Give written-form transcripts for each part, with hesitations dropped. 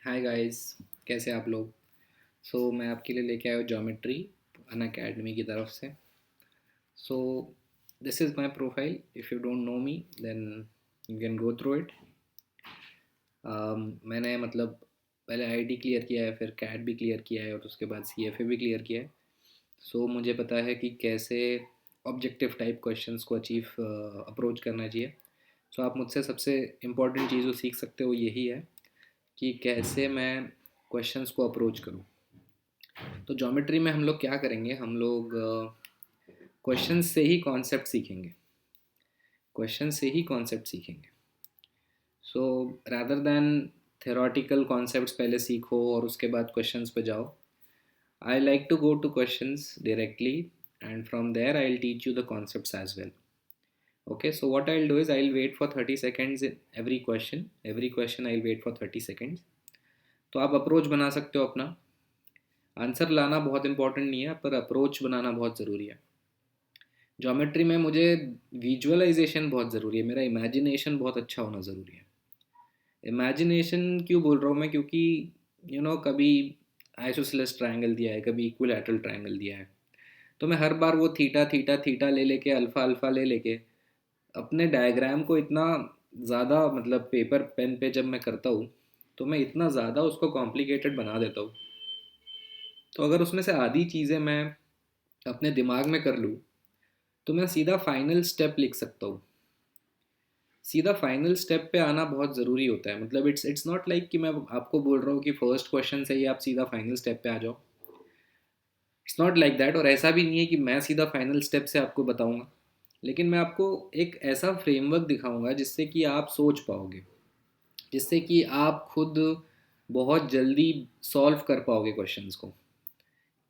Hi guys, कैसे आप लोग। मैं आपके लिए लेके आया हूँ ज्योमेट्री अन अकेडमी की तरफ से। So this is my profile. If you don't know me then you can go through it. मैंने मतलब पहले आईटी क्लियर किया है, फिर कैट भी क्लियर किया है और उसके बाद सीएफए भी क्लियर किया है। मुझे पता है कि कैसे ऑब्जेक्टिव टाइप क्वेश्चंस को अप्रोच करना चाहिए। आप मुझसे सबसे इम्पॉर्टेंट चीज़ जो सीख सकते हो यही है कि कैसे मैं क्वेश्चंस को अप्रोच करूँ। तो ज्योमेट्री में हम लोग क्या करेंगे, हम लोग क्वेश्चन से ही कॉन्सेप्ट सीखेंगे। क्वेश्चन से ही कॉन्सेप्ट सीखेंगे। So rather than theoretical concepts पहले सीखो और उसके बाद क्वेश्चंस पे जाओ। I like to go to questions directly and from there I will teach you the concepts as well. Okay, so what I'll do is I'll wait for 30 seconds in every question I'll wait for 30 seconds। तो आप approach बना सकते हो अपना। Answer लाना बहुत important नहीं है, पर अप्रोच बनाना बहुत ज़रूरी है। ज्योमेट्री में मुझे विजुअलाइजेशन बहुत ज़रूरी है, मेरा इमेजिनेशन बहुत अच्छा होना ज़रूरी है। इमेजिनेशन क्यों बोल रहा हूँ मैं, क्योंकि कभी आइसोसेलेस ट्रायंगल दिया है, कभी इक्विलैटरल ट्रायंगल दिया है, तो मैं हर बार वो थीटा थीटा थीटा ले लेके अल्फ़ा अल्फ़ा ले लेके अपने डायग्राम को इतना ज़्यादा मतलब पेपर पेन पे जब मैं करता हूँ तो मैं इतना ज़्यादा उसको कॉम्प्लिकेटेड बना देता हूँ। तो अगर उसमें से आधी चीज़ें मैं अपने दिमाग में कर लूँ तो मैं सीधा फाइनल स्टेप लिख सकता हूँ। सीधा फाइनल स्टेप पे आना बहुत ज़रूरी होता है। मतलब इट्स नॉट लाइक कि मैं आपको बोल रहा हूँ कि फर्स्ट क्वेश्चन से ही आप सीधा फाइनल स्टेप पे आ जाओ। It's not like that. और ऐसा भी नहीं है कि मैं सीधा फाइनल स्टेप से आपको बताऊंगा, लेकिन मैं आपको एक ऐसा फ्रेमवर्क दिखाऊंगा जिससे कि आप सोच पाओगे, जिससे कि आप खुद बहुत जल्दी सॉल्व कर पाओगे क्वेश्चंस को।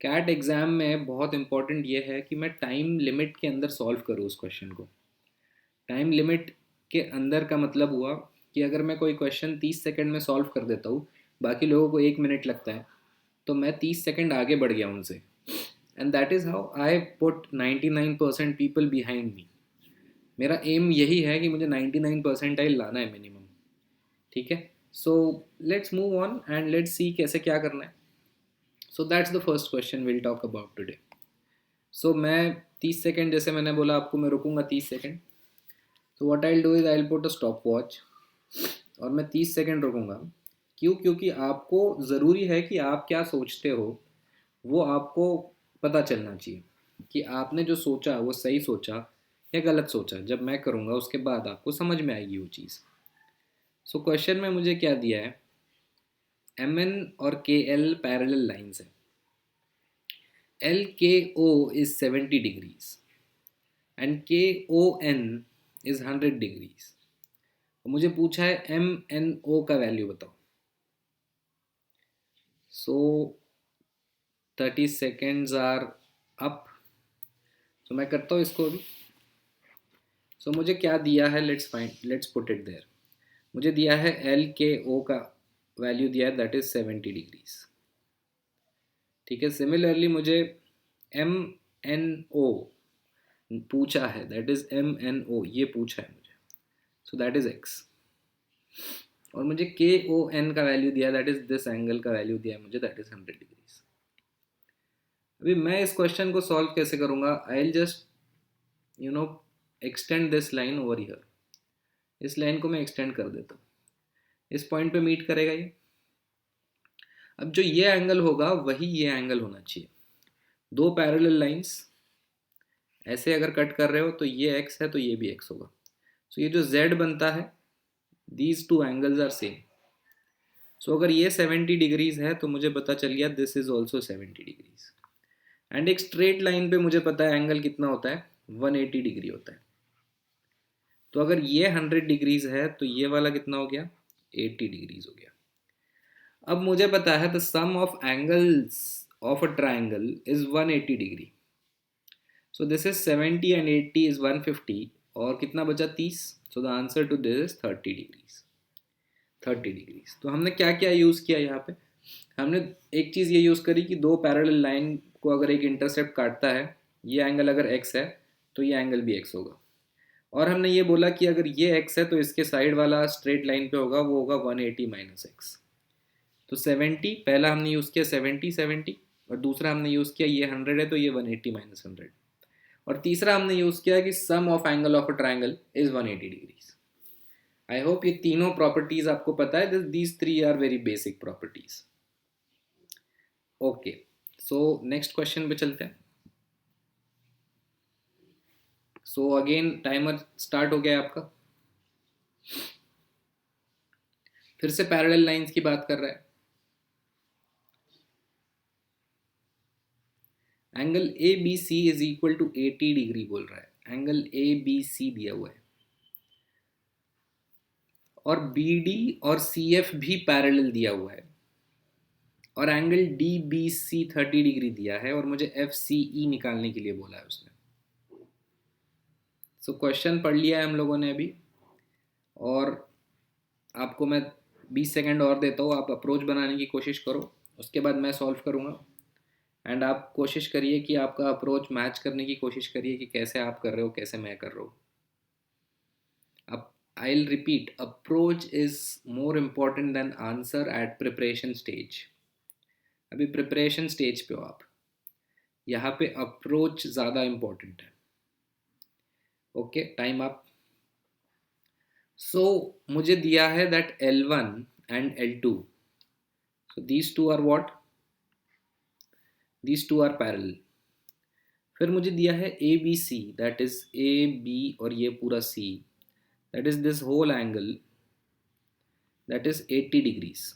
कैट एग्ज़ाम में बहुत इंपॉर्टेंट ये है कि मैं टाइम लिमिट के अंदर सॉल्व करूँ उस क्वेश्चन को। टाइम लिमिट के अंदर का मतलब हुआ कि अगर मैं कोई क्वेश्चन 30 सेकंड में सॉल्व कर देता हूँ, बाकी लोगों को 1 मिनट लगता है, तो मैं 30 सेकंड आगे बढ़ गया उनसे। And that is how I put 99% people behind me. मेरा एम यही है कि मुझे 99 परसेंटाइल लाना है मिनिमम। ठीक है। So let's move on and let's see कैसे क्या करना है। That's the first question will talk about today. मैं 30 सेकेंड, जैसे मैंने बोला आपको, मैं रुकूंगा 30 second. What I will do is I will put a stop watch और मैं 30 सेकेंड रुकूंगा। क्यों? क्योंकि आपको ज़रूरी है कि आप क्या सोचते हो वो आपको पता चलना चाहिए कि आपने जो सोचा वो सही सोचा या गलत सोचा। जब मैं करूँगा उसके बाद आपको समझ में आएगी वो चीज़। क्वेश्चन में मुझे क्या दिया है, एम एन और के एल पैरेलल लाइन्स है। एल के ओ इज 70 डिग्रीज एंड के ओ एन इज 100 डिग्रीज। मुझे पूछा है एम एन ओ का वैल्यू बताओ। सो 30 सेकेंड्स आर अप। मैं करता हूँ इसको अभी। मुझे क्या दिया है, लेट्स पुट इट देयर। मुझे दिया है एल के ओ का वैल्यू दिया है, दैट इज 70 डिग्रीज। ठीक है। सिमिलरली मुझे एम एन ओ पूछा है, that is M N O, ये पूछा है मुझे। That is x. और मुझे के ओ एन का वैल्यू दिया, दैट इज दिस एंगल का वैल्यू दिया है मुझे, दैट इज 100 डिग्रीज। अभी मैं इस क्वेश्चन को सॉल्व कैसे करूंगा, आई will just you know extend this line over here. इस लाइन को मैं एक्सटेंड कर देता हूँ, इस पॉइंट पे मीट करेगा ये। अब जो ये एंगल होगा वही ये एंगल होना चाहिए। दो पैरेलल लाइंस ऐसे अगर कट कर रहे हो तो ये एक्स है तो ये भी एक्स होगा। ये जो जेड बनता है, these two angles are same. अगर ये 70 डिग्रीज है तो मुझे पता चल गया this is also 70 degrees. And एक स्ट्रेट लाइन पे मुझे पता है एंगल कितना होता है, 180 डिग्री होता है। तो अगर ये 100 डिग्रीज है तो ये वाला कितना हो गया, 80 डिग्रीज हो गया। अब मुझे पता है the sum of angles of a triangle is 180 degree. This is 70 and 80 is 150, और कितना बचा, 30। The answer to this is 30 degrees. 30 degrees. तो हमने क्या क्या यूज़ किया यहाँ पे, हमने एक चीज़ ये यूज़ करी कि दो पैरेलल लाइन को अगर एक इंटरसेप्ट काटता है, ये एंगल अगर x है तो ये एंगल भी x होगा। और हमने ये बोला कि अगर ये x है तो इसके साइड वाला स्ट्रेट लाइन पे होगा, वो होगा 180 माइनस एक्स। तो 70, पहला हमने यूज़ किया 70 70, और दूसरा हमने यूज़ किया ये 100 है तो ये 180 माइनस 100, और तीसरा हमने यूज़ किया कि sum of angle of a triangle is 180 degrees. I hope ये तीनों प्रॉपर्टीज आपको पता है, these three are very basic properties. Okay, so next question पे चलते हैं। सो अगेन टाइमर स्टार्ट हो गया है आपका, फिर से पैरेलल लाइंस की बात कर रहा है। Angle A B C is equal to 80 degree बोल रहा है, एंगल ए बी सी दिया हुआ है, और बी डी और सी एफ भी पैरेलल दिया हुआ है, और angle D B C 30 degree दिया है, और मुझे एफ सी ई निकालने के लिए बोला है उसने। सो क्वेश्चन पढ़ लिया है हम लोगों ने अभी, और आपको मैं 20 सेकंड और देता हूँ, आप अप्रोच बनाने की कोशिश करो, उसके बाद मैं सॉल्व करूँगा। एंड आप कोशिश करिए कि आपका अप्रोच मैच करने की कोशिश करिए कि कैसे आप कर रहे हो कैसे मैं कर रहा हूँ। अब I will repeat, approach is more important than answer at preparation stage. अभी प्रिपरेशन स्टेज पे हो आप, यहाँ पे अप्रोच ज़्यादा इम्पॉर्टेंट है। Okay, time up. सो मुझे दिया है that L1 and L2, so these two are what, these two are parallel। फिर मुझे दिया है A B C, that is A B और ये पूरा C, that is this whole angle, that is 80 degrees.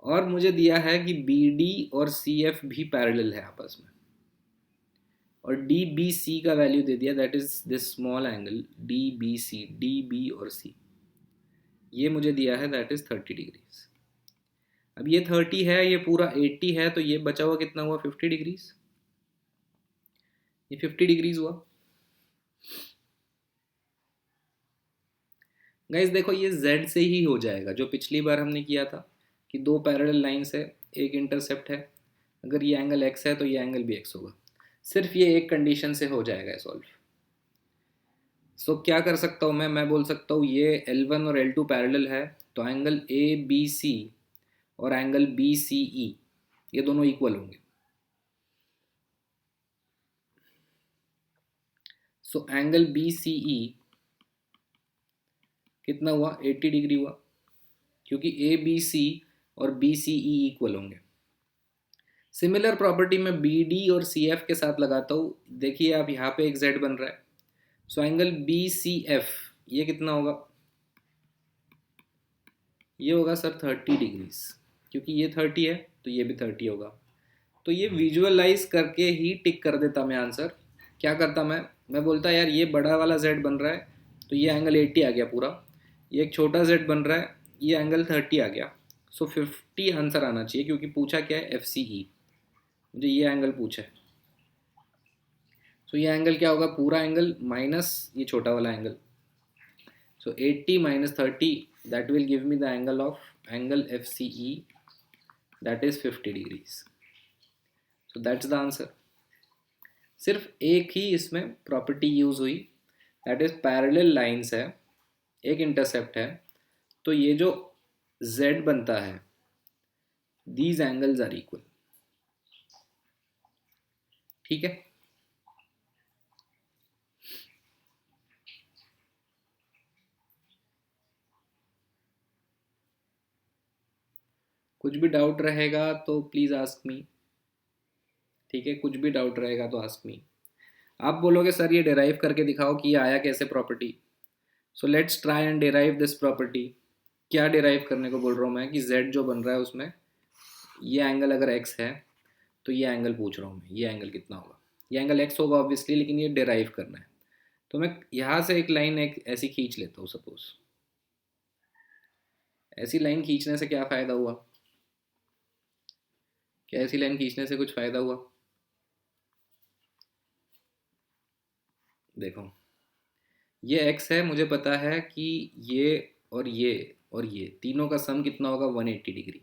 और मुझे दिया है कि बी डी और सी एफ भी पैरेलल है आपस में, और डी बी सी का वैल्यू दे दिया, that is this small angle D B C, D B और सी, ये मुझे दिया है दैट इज 30 डिग्रीज। अब ये 30 है, ये पूरा 80 है, तो ये बचा हुआ कितना हुआ, 50 डिग्रीज। ये 50 डिग्रीज हुआ। गाइस देखो, ये z से ही हो जाएगा, जो पिछली बार हमने किया था कि दो पैरेलल लाइंस है, एक इंटरसेप्ट है, अगर ये एंगल x है तो ये एंगल भी x होगा। सिर्फ ये एक कंडीशन से हो जाएगा सॉल्व। सो क्या कर सकता हूँ मैं बोल सकता हूँ ये L1 और L2 पैरेलल है, तो एंगल ए बी सी और एंगल बी सी ई ये दोनों इक्वल होंगे। सो एंगल बी सी ई कितना हुआ, 80 डिग्री हुआ, क्योंकि ए बी सी और बी सी ई इक्वल होंगे। सिमिलर प्रॉपर्टी मैं बी डी और सी एफ के साथ लगाता हूँ। देखिए आप, यहाँ पे एक जेड बन रहा है, so angle B C F ये कितना होगा, ये होगा सर 30 डिग्रीज, क्योंकि ये 30 है तो ये भी 30 होगा। तो ये विजुअलाइज करके ही टिक कर देता मैं आंसर। क्या करता मैं बोलता यार ये बड़ा वाला जेड बन रहा है तो ये एंगल 80 आ गया पूरा, ये एक छोटा जेड बन रहा है ये एंगल 30 आ गया। सो 50 आंसर आना चाहिए, क्योंकि पूछा क्या है, एफ सी ई, मुझे ये एंगल पूछा है। सो ये एंगल क्या होगा, पूरा एंगल माइनस ये छोटा वाला angle, so 80 minus 30 that will give me the angle of angle FCE, that is 50 degrees। so that's the answer। सिर्फ एक ही इसमें प्रॉपर्टी यूज हुई, दैट इज पैरेलल लाइंस है, एक इंटरसेप्ट है, तो ये जो z बनता है, दीज एंगल्स आर इक्वल। ठीक है, कुछ भी डाउट रहेगा तो प्लीज आस्क मी। ठीक है, कुछ भी डाउट रहेगा तो आस्क मी। आप बोलोगे सर ये डिराइव करके दिखाओ कि ये आया कैसे property, so let's try and derive this property. क्या डिराइव करने को बोल रहा हूँ मैं, कि z जो बन रहा है उसमें ये एंगल अगर x है तो ये एंगल पूछ रहा हूँ मैं, ये एंगल कितना होगा, ये एंगल x होगा ऑब्वियसली, लेकिन ये डिराइव करना है। तो मैं यहाँ से एक लाइन एक ऐसी खींच लेता हूँ, सपोज ऐसी लाइन खींचने से क्या फ़ायदा हुआ, क्या ऐसी लाइन खींचने से कुछ फ़ायदा हुआ, देखो ये x है, मुझे पता है कि ये और ये और ये तीनों का सम कितना होगा, 180 डिग्री।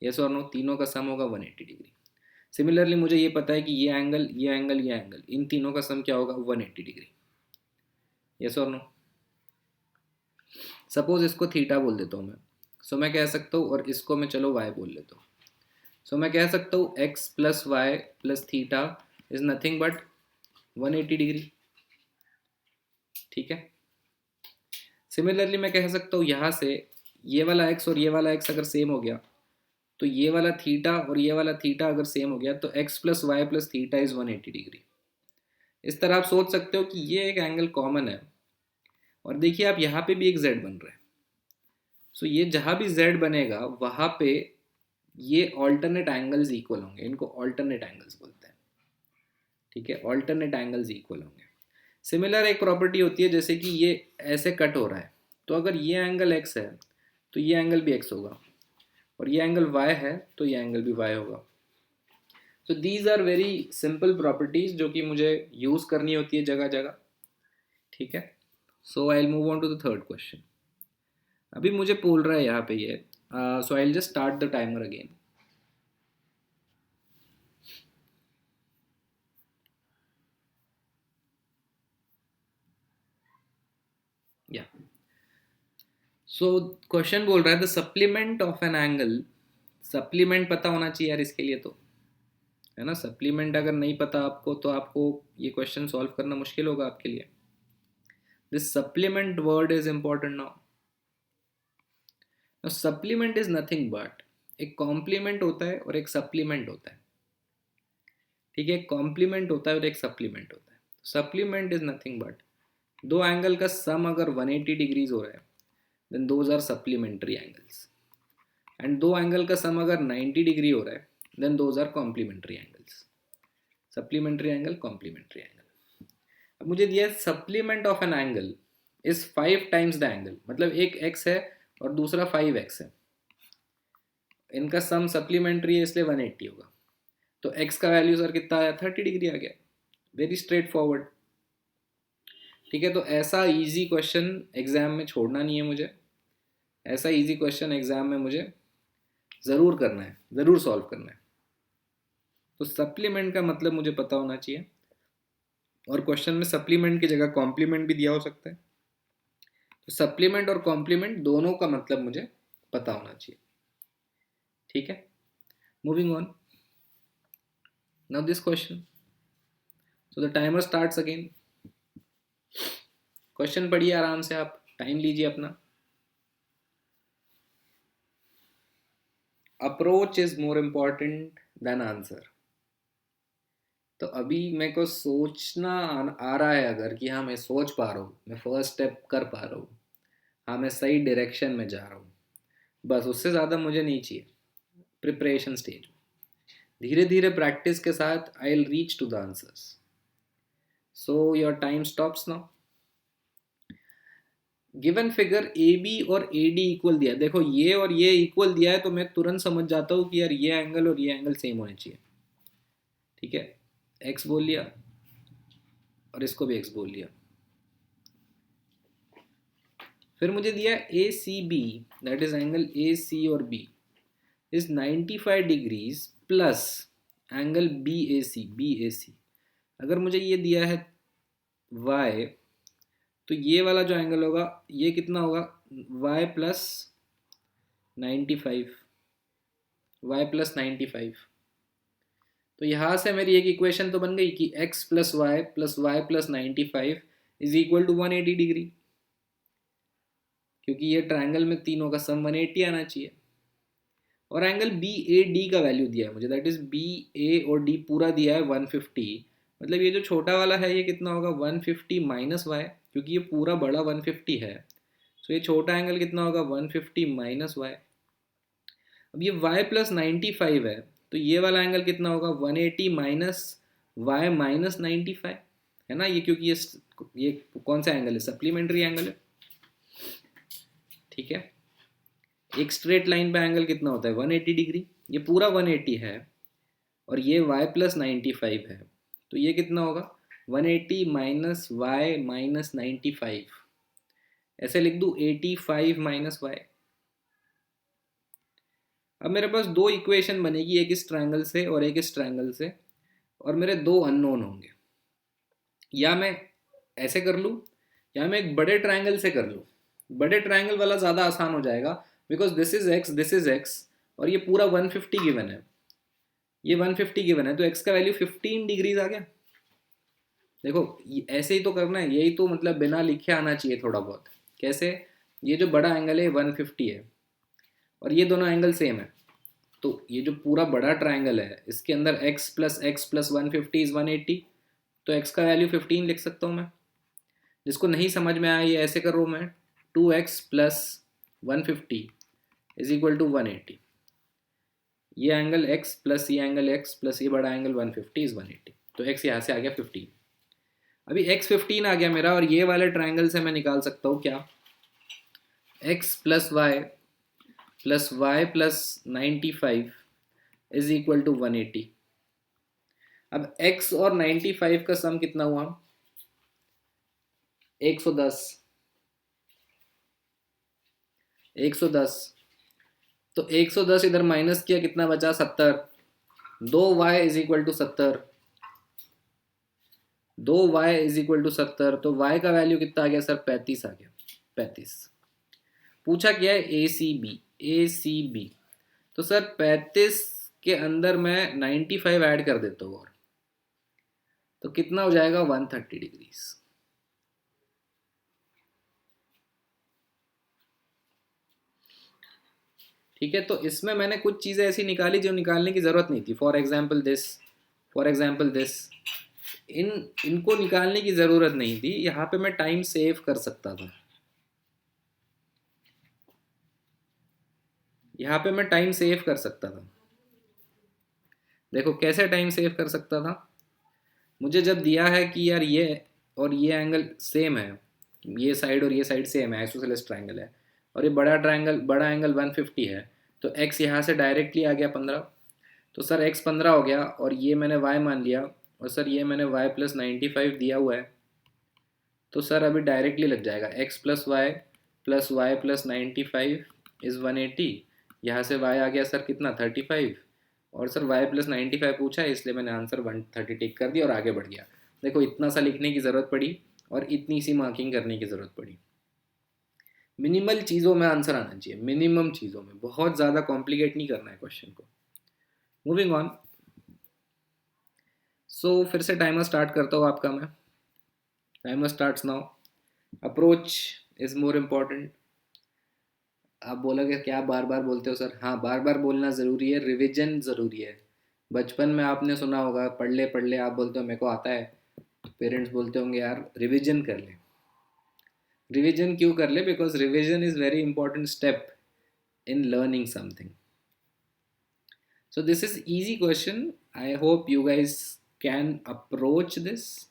यस और नो, तीनों का सम होगा 180 डिग्री। सिमिलरली मुझे ये पता है कि ये एंगल ये एंगल ये एंगल, इन तीनों का सम क्या होगा, 180 डिग्री। यस और नो, सपोज इसको थीटा बोल देता हूँ मैं, सो मैं कह सकता हूँ, और इसको मैं चलो y बोल लेता हूँ। सो मैं कह सकता हूँ x plus y plus theta is nothing but 180 degree. ठीक है। सिमिलरली मैं कह सकता हूँ यहाँ से ये वाला x और ये वाला x अगर सेम हो गया, तो ये वाला थीटा और ये वाला थीटा अगर सेम हो गया, तो x plus y plus theta is 180 degree. इस तरह आप सोच सकते हो कि ये एक एंगल कॉमन है, और देखिए आप यहाँ पे भी एक z बन रहा है। सो ये जहाँ भी z बनेगा वहाँ पे ये ऑल्टरनेट एंगल्स इक्वल होंगे, इनको ऑल्टरनेट एंगल्स बोलते हैं। ठीक है, ऑल्टरनेट एंगल्स इक्वल होंगे। सिमिलर एक प्रॉपर्टी होती है, जैसे कि ये ऐसे कट हो रहा है, तो अगर ये एंगल x है तो ये एंगल भी x होगा, और ये एंगल y है तो ये एंगल भी y होगा। So these are very simple properties जो कि मुझे यूज करनी होती है जगह जगह। ठीक है। So I will move on to the third question. अभी मुझे बोल रहा है यहाँ पे ये, so I will just start the timer again. या सो क्वेश्चन बोल रहा है the supplement of an angle. Supplement पता होना चाहिए यार इसके लिए, तो है ना। सप्लीमेंट अगर नहीं पता आपको तो आपको ये क्वेश्चन सॉल्व करना मुश्किल होगा आपके लिए। This supplement word is important now. Supplement is nothing but, एक कॉम्प्लीमेंट होता है और एक सप्लीमेंट होता है। ठीक है, एक कॉम्प्लीमेंट होता है और एक सप्लीमेंट होता है। सप्लीमेंट इज नथिंग बट दो एंगल का सम अगर 180 डिग्रीज हो रहा है, then those are supplementary angles. And दो एंगल का सम अगर 90 डिग्री हो रहा है, then those are complementary angles. Supplementary angle, complementary angle. अब मुझे दिया supplement of an angle is 5 times the angle, मतलब एक x है और दूसरा 5x है, इनका सम सप्लीमेंट्री है इसलिए 180 होगा। तो x का वैल्यू सर कितना आया, 30 डिग्री आ गया। Very straight forward. ठीक है, तो ऐसा इजी क्वेश्चन एग्जाम में छोड़ना नहीं है मुझे। ऐसा इजी क्वेश्चन एग्जाम में मुझे ज़रूर करना है, ज़रूर सॉल्व करना है। तो सप्लीमेंट का मतलब मुझे पता होना चाहिए, और क्वेश्चन में सप्लीमेंट की जगह कॉम्प्लीमेंट भी दिया हो सकता है। तो सप्लीमेंट और कॉम्प्लीमेंट दोनों का मतलब मुझे पता होना चाहिए। ठीक है, moving on. Now this question, so the timer starts again. Question पढ़िए आराम से, आप टाइम लीजिए अपना। Approach is more important than answer. तो अभी मेरे को सोचना आ रहा है अगर कि हाँ मैं सोच पा रहा हूँ, मैं फर्स्ट स्टेप कर पा रहा हूँ, हाँ मैं सही डायरेक्शन में जा रहा हूँ, बस उससे ज़्यादा मुझे नहीं चाहिए। प्रिपरेशन स्टेज में धीरे धीरे प्रैक्टिस के साथ I will reach to the answers. So your time stops now. Given figure A B और ए डी इक्वल दिया, देखो ये और ये इक्वल दिया है तो मैं तुरंत समझ जाता हूँ कि यार ये एंगल और ये एंगल सेम होने चाहिए। ठीक है, एक्स बोल लिया और इसको भी एक्स बोल लिया। फिर मुझे दिया A C B, that is angle A C और B is 95 degrees plus angle B A C, B A C. अगर मुझे ये दिया है y, तो ये वाला जो एंगल होगा ये कितना होगा, y प्लस 95, y प्लस 95। तो यहाँ से मेरी एक इक्वेशन तो बन गई कि x plus y plus 95 is equal to 180 degree, क्योंकि ये ट्रायंगल में तीनों का सम 180 आना चाहिए। और एंगल बी ए डी का वैल्यू दिया है मुझे, दैट इज बी ए और डी पूरा दिया है 150। मतलब ये जो छोटा वाला है ये कितना होगा, 150 माइनस वाई, क्योंकि ये पूरा बड़ा 150 है। सो ये छोटा एंगल कितना होगा, 150 माइनस वाई। अब ये y प्लस 95 है, तो ये वाला एंगल कितना होगा, 180 माइनस वाई माइनस 95, है ना। ये क्योंकि ये कौन सा एंगल है, सप्लीमेंट्री एंगल है। ठीक है, एक स्ट्रेट लाइन पे एंगल कितना होता है, 180 डिग्री। ये पूरा 180 है और ये y प्लस 95 है, तो ये कितना होगा, 180 माइनस वाई माइनस 95। ऐसे लिख दूँ 85 माइनस वाई। अब मेरे पास दो इक्वेशन बनेगी, एक इस ट्रायंगल से और एक इस ट्रायंगल से, और मेरे दो अननोन होंगे। या मैं ऐसे कर लूँ या मैं एक बड़े ट्रायंगल से कर लूँ। बड़े ट्रायंगल वाला ज़्यादा आसान हो जाएगा, बिकॉज दिस इज एक्स और ये पूरा 150 गिवन है, ये 150 गिवन है, तो एक्स का वैल्यू 15 डिग्रीज आ गया। देखो ऐसे ही तो करना है, यही तो मतलब बिना लिखे आना चाहिए थोड़ा बहुत। कैसे? ये जो बड़ा एंगल है 150 है और ये दोनों एंगल सेम है, तो ये जो पूरा बड़ा ट्राइंगल है इसके अंदर x प्लस 150 इज 180, तो x का वैल्यू 15 लिख सकता हूँ मैं। जिसको नहीं समझ में आया ये ऐसे कर रहा हूँ मैं, 2x plus 150 is equal to 180, ये एंगल x प्लस ये एंगल x प्लस ये बड़ा एंगल 150 इज 180, तो x यहाँ से आ गया 15। अभी x 15 आ गया मेरा और ये वाले ट्राइंगल से मैं निकाल सकता हूँ क्या, x plus y plus 95 is equal to 180। अब x और 95 का सम कितना हुआ, 110, 110, तो 110 इधर माइनस किया कितना बचा, 70, 2y is equal to 70, 2y is equal to 70, तो y का वैल्यू कितना आ गया सर, 35 आ गया, 35। पूछा क्या है, ए C B, A C B, तो सर 35 के अंदर मैं 95 ऐड कर देता हूँ और तो कितना हो जाएगा, 130 डिग्रीज। ठीक है, तो इसमें मैंने कुछ चीज़ें ऐसी निकाली जो निकालने की ज़रूरत नहीं थी, for example this, for example this, इन इनको निकालने की ज़रूरत नहीं थी, यहाँ पे मैं टाइम सेव कर सकता था, यहाँ पे मैं टाइम सेव कर सकता था। देखो कैसे टाइम सेव कर सकता था, मुझे जब दिया है कि यार ये और ये एंगल सेम है, ये साइड और ये साइड सेम है, आइसोसेलेस ट्रायंगल है, और ये बड़ा एंगल 150 है, तो x यहाँ से डायरेक्टली आ गया 15, तो सर x 15 हो गया और ये मैंने y मान लिया, और सर ये मैंने y प्लस 95 दिया हुआ है, तो सर अभी डायरेक्टली लग जाएगा x plus y plus 95 is 180, यहाँ से y आ गया सर कितना 35, और सर y प्लस 95 पूछा है इसलिए मैंने आंसर 130 टिक कर दिया और आगे बढ़ गया। देखो इतना सा लिखने की ज़रूरत पड़ी और इतनी सी मार्किंग करने की ज़रूरत पड़ी। मिनिमल चीज़ों में आंसर आना चाहिए, मिनिमम चीज़ों में, बहुत ज़्यादा कॉम्प्लिकेट नहीं करना है क्वेश्चन को। मूविंग ऑन, सो फिर से टाइमर स्टार्ट करता हूँ आपका मैं, timer starts now. Approach is more important. आप बोलोगे क्या बार बार बोलते हो सर, हाँ बार बार बोलना ज़रूरी है, रिविजन ज़रूरी है। बचपन में आपने सुना होगा, पढ़ ले, आप बोलते हो मेरे को आता है, पेरेंट्स बोलते होंगे यार रिविजन कर ले। रिविजन क्यों कर ले, because revision is very important step in learning something. So this is easy question. I hope you guys can approach this.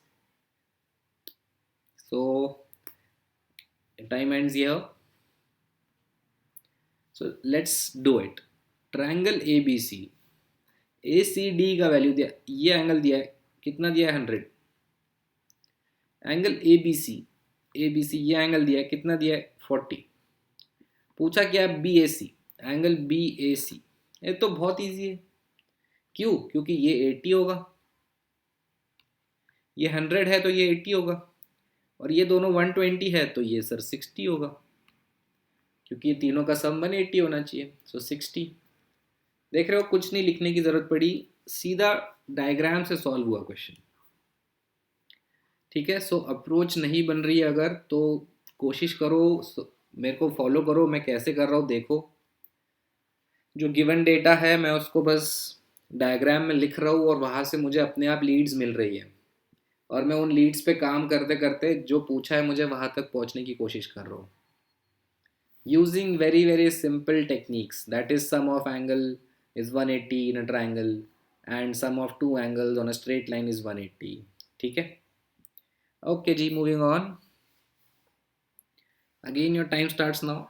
So time ends here. So let's do it. Triangle ABC, ACD का value दिया, ये angle दिया है, कितना दिया है 100। Angle ABC, ABC ये angle दिया है, कितना दिया है 40। पूछा क्या है BAC, एंगल BAC, ये तो बहुत इजी है। क्यों? क्योंकि ये 80 होगा, ये 100 है तो ये 80 होगा, और ये दोनों 120 है तो ये सर 60 होगा, क्योंकि ये तीनों का सम 180 होना चाहिए, सो 60। देख रहे हो कुछ नहीं लिखने की ज़रूरत पड़ी, सीधा डायग्राम से सॉल्व हुआ क्वेश्चन। ठीक है, सो अप्रोच नहीं बन रही है अगर, तो कोशिश करो, मेरे को फॉलो करो, मैं कैसे कर रहा हूँ देखो। जो गिवन डेटा है मैं उसको बस डायग्राम में लिख रहा हूँ और वहाँ से मुझे अपने आप लीड्स मिल रही है, और मैं उन लीड्स पे काम करते करते जो पूछा है मुझे वहाँ तक पहुँचने की कोशिश कर रहा हूँ, using very simple techniques, that is sum of angle is 180 in a triangle and sum of two angles on a straight line is 180। ठीक है, ओके जी, moving on, again your time starts now.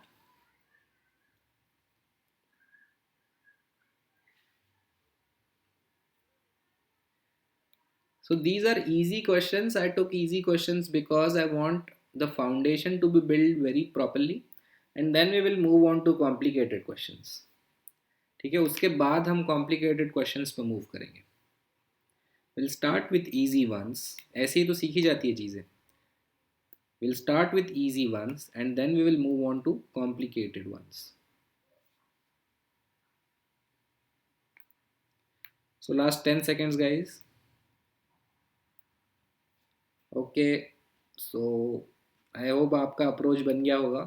So these are easy questions. I took easy questions because I want the foundation to be built very properly, and then we will move on to complicated questions। ठीक है, उसके बाद हम complicated questions पे move करेंगे। We'll start with easy ones, ऐसे ही तो सीखी जाती है चीज़ें। We'll start with easy ones and then we will move on to complicated ones। So last 10 seconds guys. Okay, so I hope आपका अप्रोच बन गया होगा.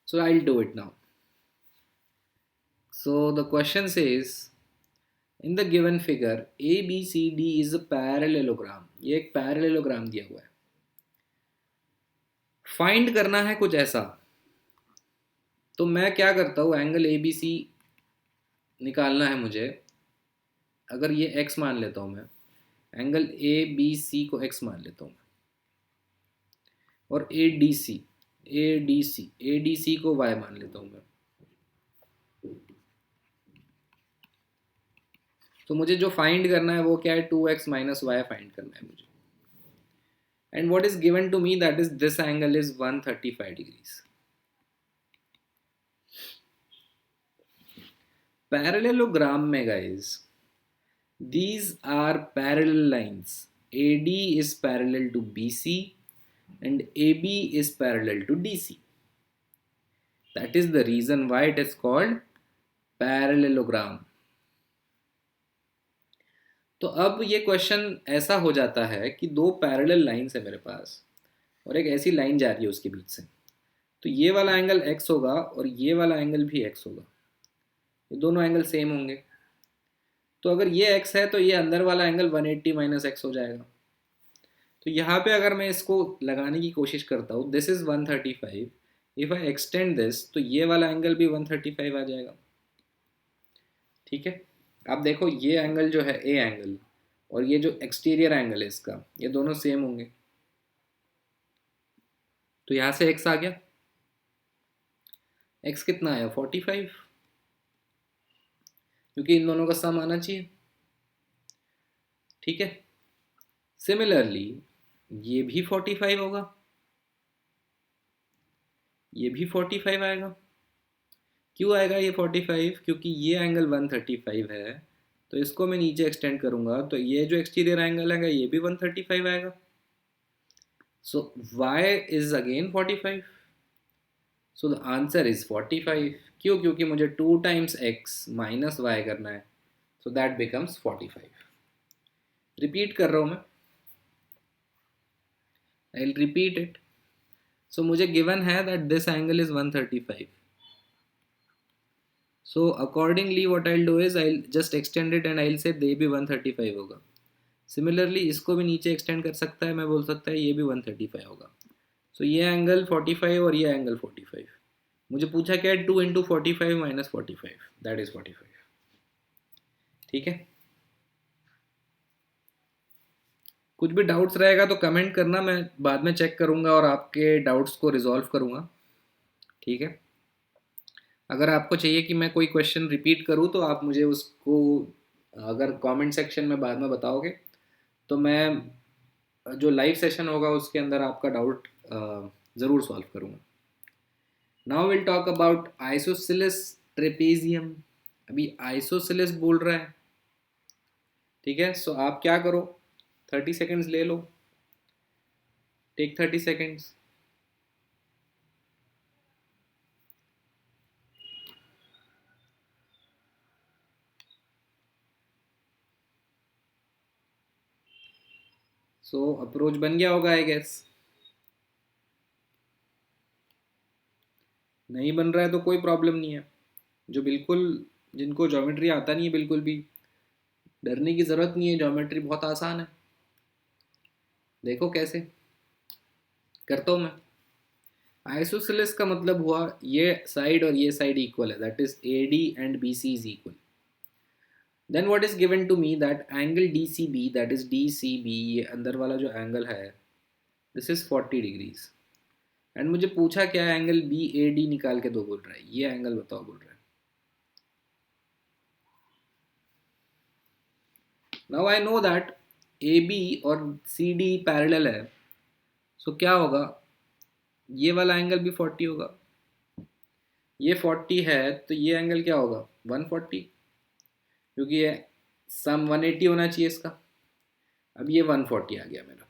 So I'll do it now. So the question says, in the given figure ABCD is a parallelogram. ये एक parallelogram दिया हुआ है. Find करना है कुछ ऐसा. तो मैं क्या करता हूँ, एंगल ए बी सी निकालना है मुझे. अगर ये x मान लेता हूँ मैं, एंगल ए बी सी को x मान लेता हूँ मैं, और ए डी सी को y मान लेता हूँ मैं. तो मुझे जो फाइंड करना है वो क्या है, 2x माइनस वाई फाइंड करना है मुझे. And what is given to me, that is this angle is 135 degrees. Parallelogram में guys, these are parallel lines. AD is parallel to BC and AB is parallel to DC. That is the reason why it is called parallelogram. तो अब ये question ऐसा हो जाता है कि दो पैरेलल लाइन्स है मेरे पास और एक ऐसी लाइन जा रही है उसके बीच से. तो ये वाला एंगल x होगा और ये वाला एंगल भी x होगा. ये दोनों एंगल सेम होंगे. तो अगर ये x है तो ये अंदर वाला एंगल 180 माइनस एक्स हो जाएगा. तो यहाँ पे अगर मैं इसको लगाने की कोशिश करता हूँ, this is 135, if I extend this तो ये वाला एंगल भी 135 आ जाएगा. ठीक है, आप देखो ये एंगल जो है ए एंगल और ये जो एक्सटीरियर एंगल है इसका, ये दोनों सेम होंगे. तो यहाँ से x आ गया. x कितना आया, 45, क्योंकि इन दोनों का सम आना चाहिए. ठीक है, सिमिलरली ये भी 45 होगा, ये भी 45 आएगा. क्यों आएगा ये 45, क्योंकि ये एंगल 135 है. तो इसको मैं नीचे एक्सटेंड करूंगा तो ये जो एक्सटीरियर एंगल है ये भी 135 आएगा. सो y is again 45. So the answer is 45. क्यों, क्योंकि मुझे 2 टाइम्स x माइनस वाई करना है. So that becomes 45. रिपीट कर रहा हूं मैं, आई विल रिपीट इट. सो मुझे गिवन है that this angle is 135. So accordingly what I'll do is I'll just extend it and I'll say they भी 135 होगा. Similarly इसको भी नीचे extend कर सकता है, मैं बोल सकता है ये भी 135 होगा. So ये एंगल 45 और ये एंगल 45. मुझे पूछा क्या है, 2 इंटू 45 माइनस 45, दैट इज 45. ठीक है, कुछ भी डाउट्स रहेगा तो कमेंट करना, मैं बाद में चेक करूँगा और आपके डाउट्स को रिजॉल्व करूँगा. ठीक है, अगर आपको चाहिए कि मैं कोई क्वेश्चन रिपीट करूं तो आप मुझे उसको अगर कमेंट सेक्शन में बाद में बताओगे तो मैं जो लाइव सेशन होगा उसके अंदर आपका डाउट ज़रूर सॉल्व करूंगा. Now will talk about isosceles trapezium. अभी आइसोसेलेस बोल रहा है. ठीक है, सो आप क्या करो, 30 सेकेंड्स ले लो. Take 30 seconds. सो अप्रोच बन गया होगा आई गेस. नहीं बन रहा है तो कोई प्रॉब्लम नहीं है. जो बिल्कुल जिनको ज्योमेट्री आता नहीं है बिल्कुल भी डरने की ज़रूरत नहीं है, ज्योमेट्री बहुत आसान है. देखो कैसे करता हूँ मैं. आइसोसेलेस का मतलब हुआ ये साइड और ये साइड इक्वल है, that is A D and B C is equal. Then what is given to me, that angle D C B, that is D C B, ये अंदर वाला जो एंगल है दिस इज 40 डिग्रीज. एंड मुझे पूछा क्या है, एंगल बी ए डी निकाल के दो बोल रहा है. ये एंगल बताओ बोल रहा है. Now I know that A B और सी डी पैरेलल है. सो क्या होगा, ये वाला एंगल भी 40 होगा. ये 40 है तो ये एंगल क्या होगा, 140, क्योंकि ये सम 180 होना चाहिए इसका. अब ये 140 आ गया मेरा.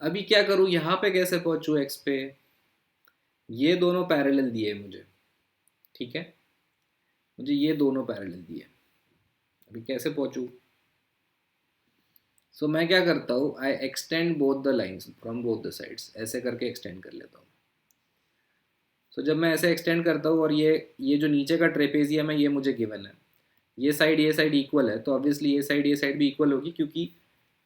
अभी क्या करूँ, यहाँ पे कैसे पहुँचूँ एक्स पे. ये दोनों पैरेलल दिए मुझे. ठीक है, मुझे ये दोनों पैरेलल दिए. अभी कैसे पहुंचूं? सो मैं क्या करता हूँ, I extend both the lines from both the sides, ऐसे करके एक्सटेंड कर लेता हूँ। सो जब मैं ऐसे एक्सटेंड करता हूँ और ये जो नीचे का ट्रेपेजियम है ये मुझे गिवन है, ये साइड इक्वल है, तो ऑब्वियसली ये साइड भी इक्वल होगी, क्योंकि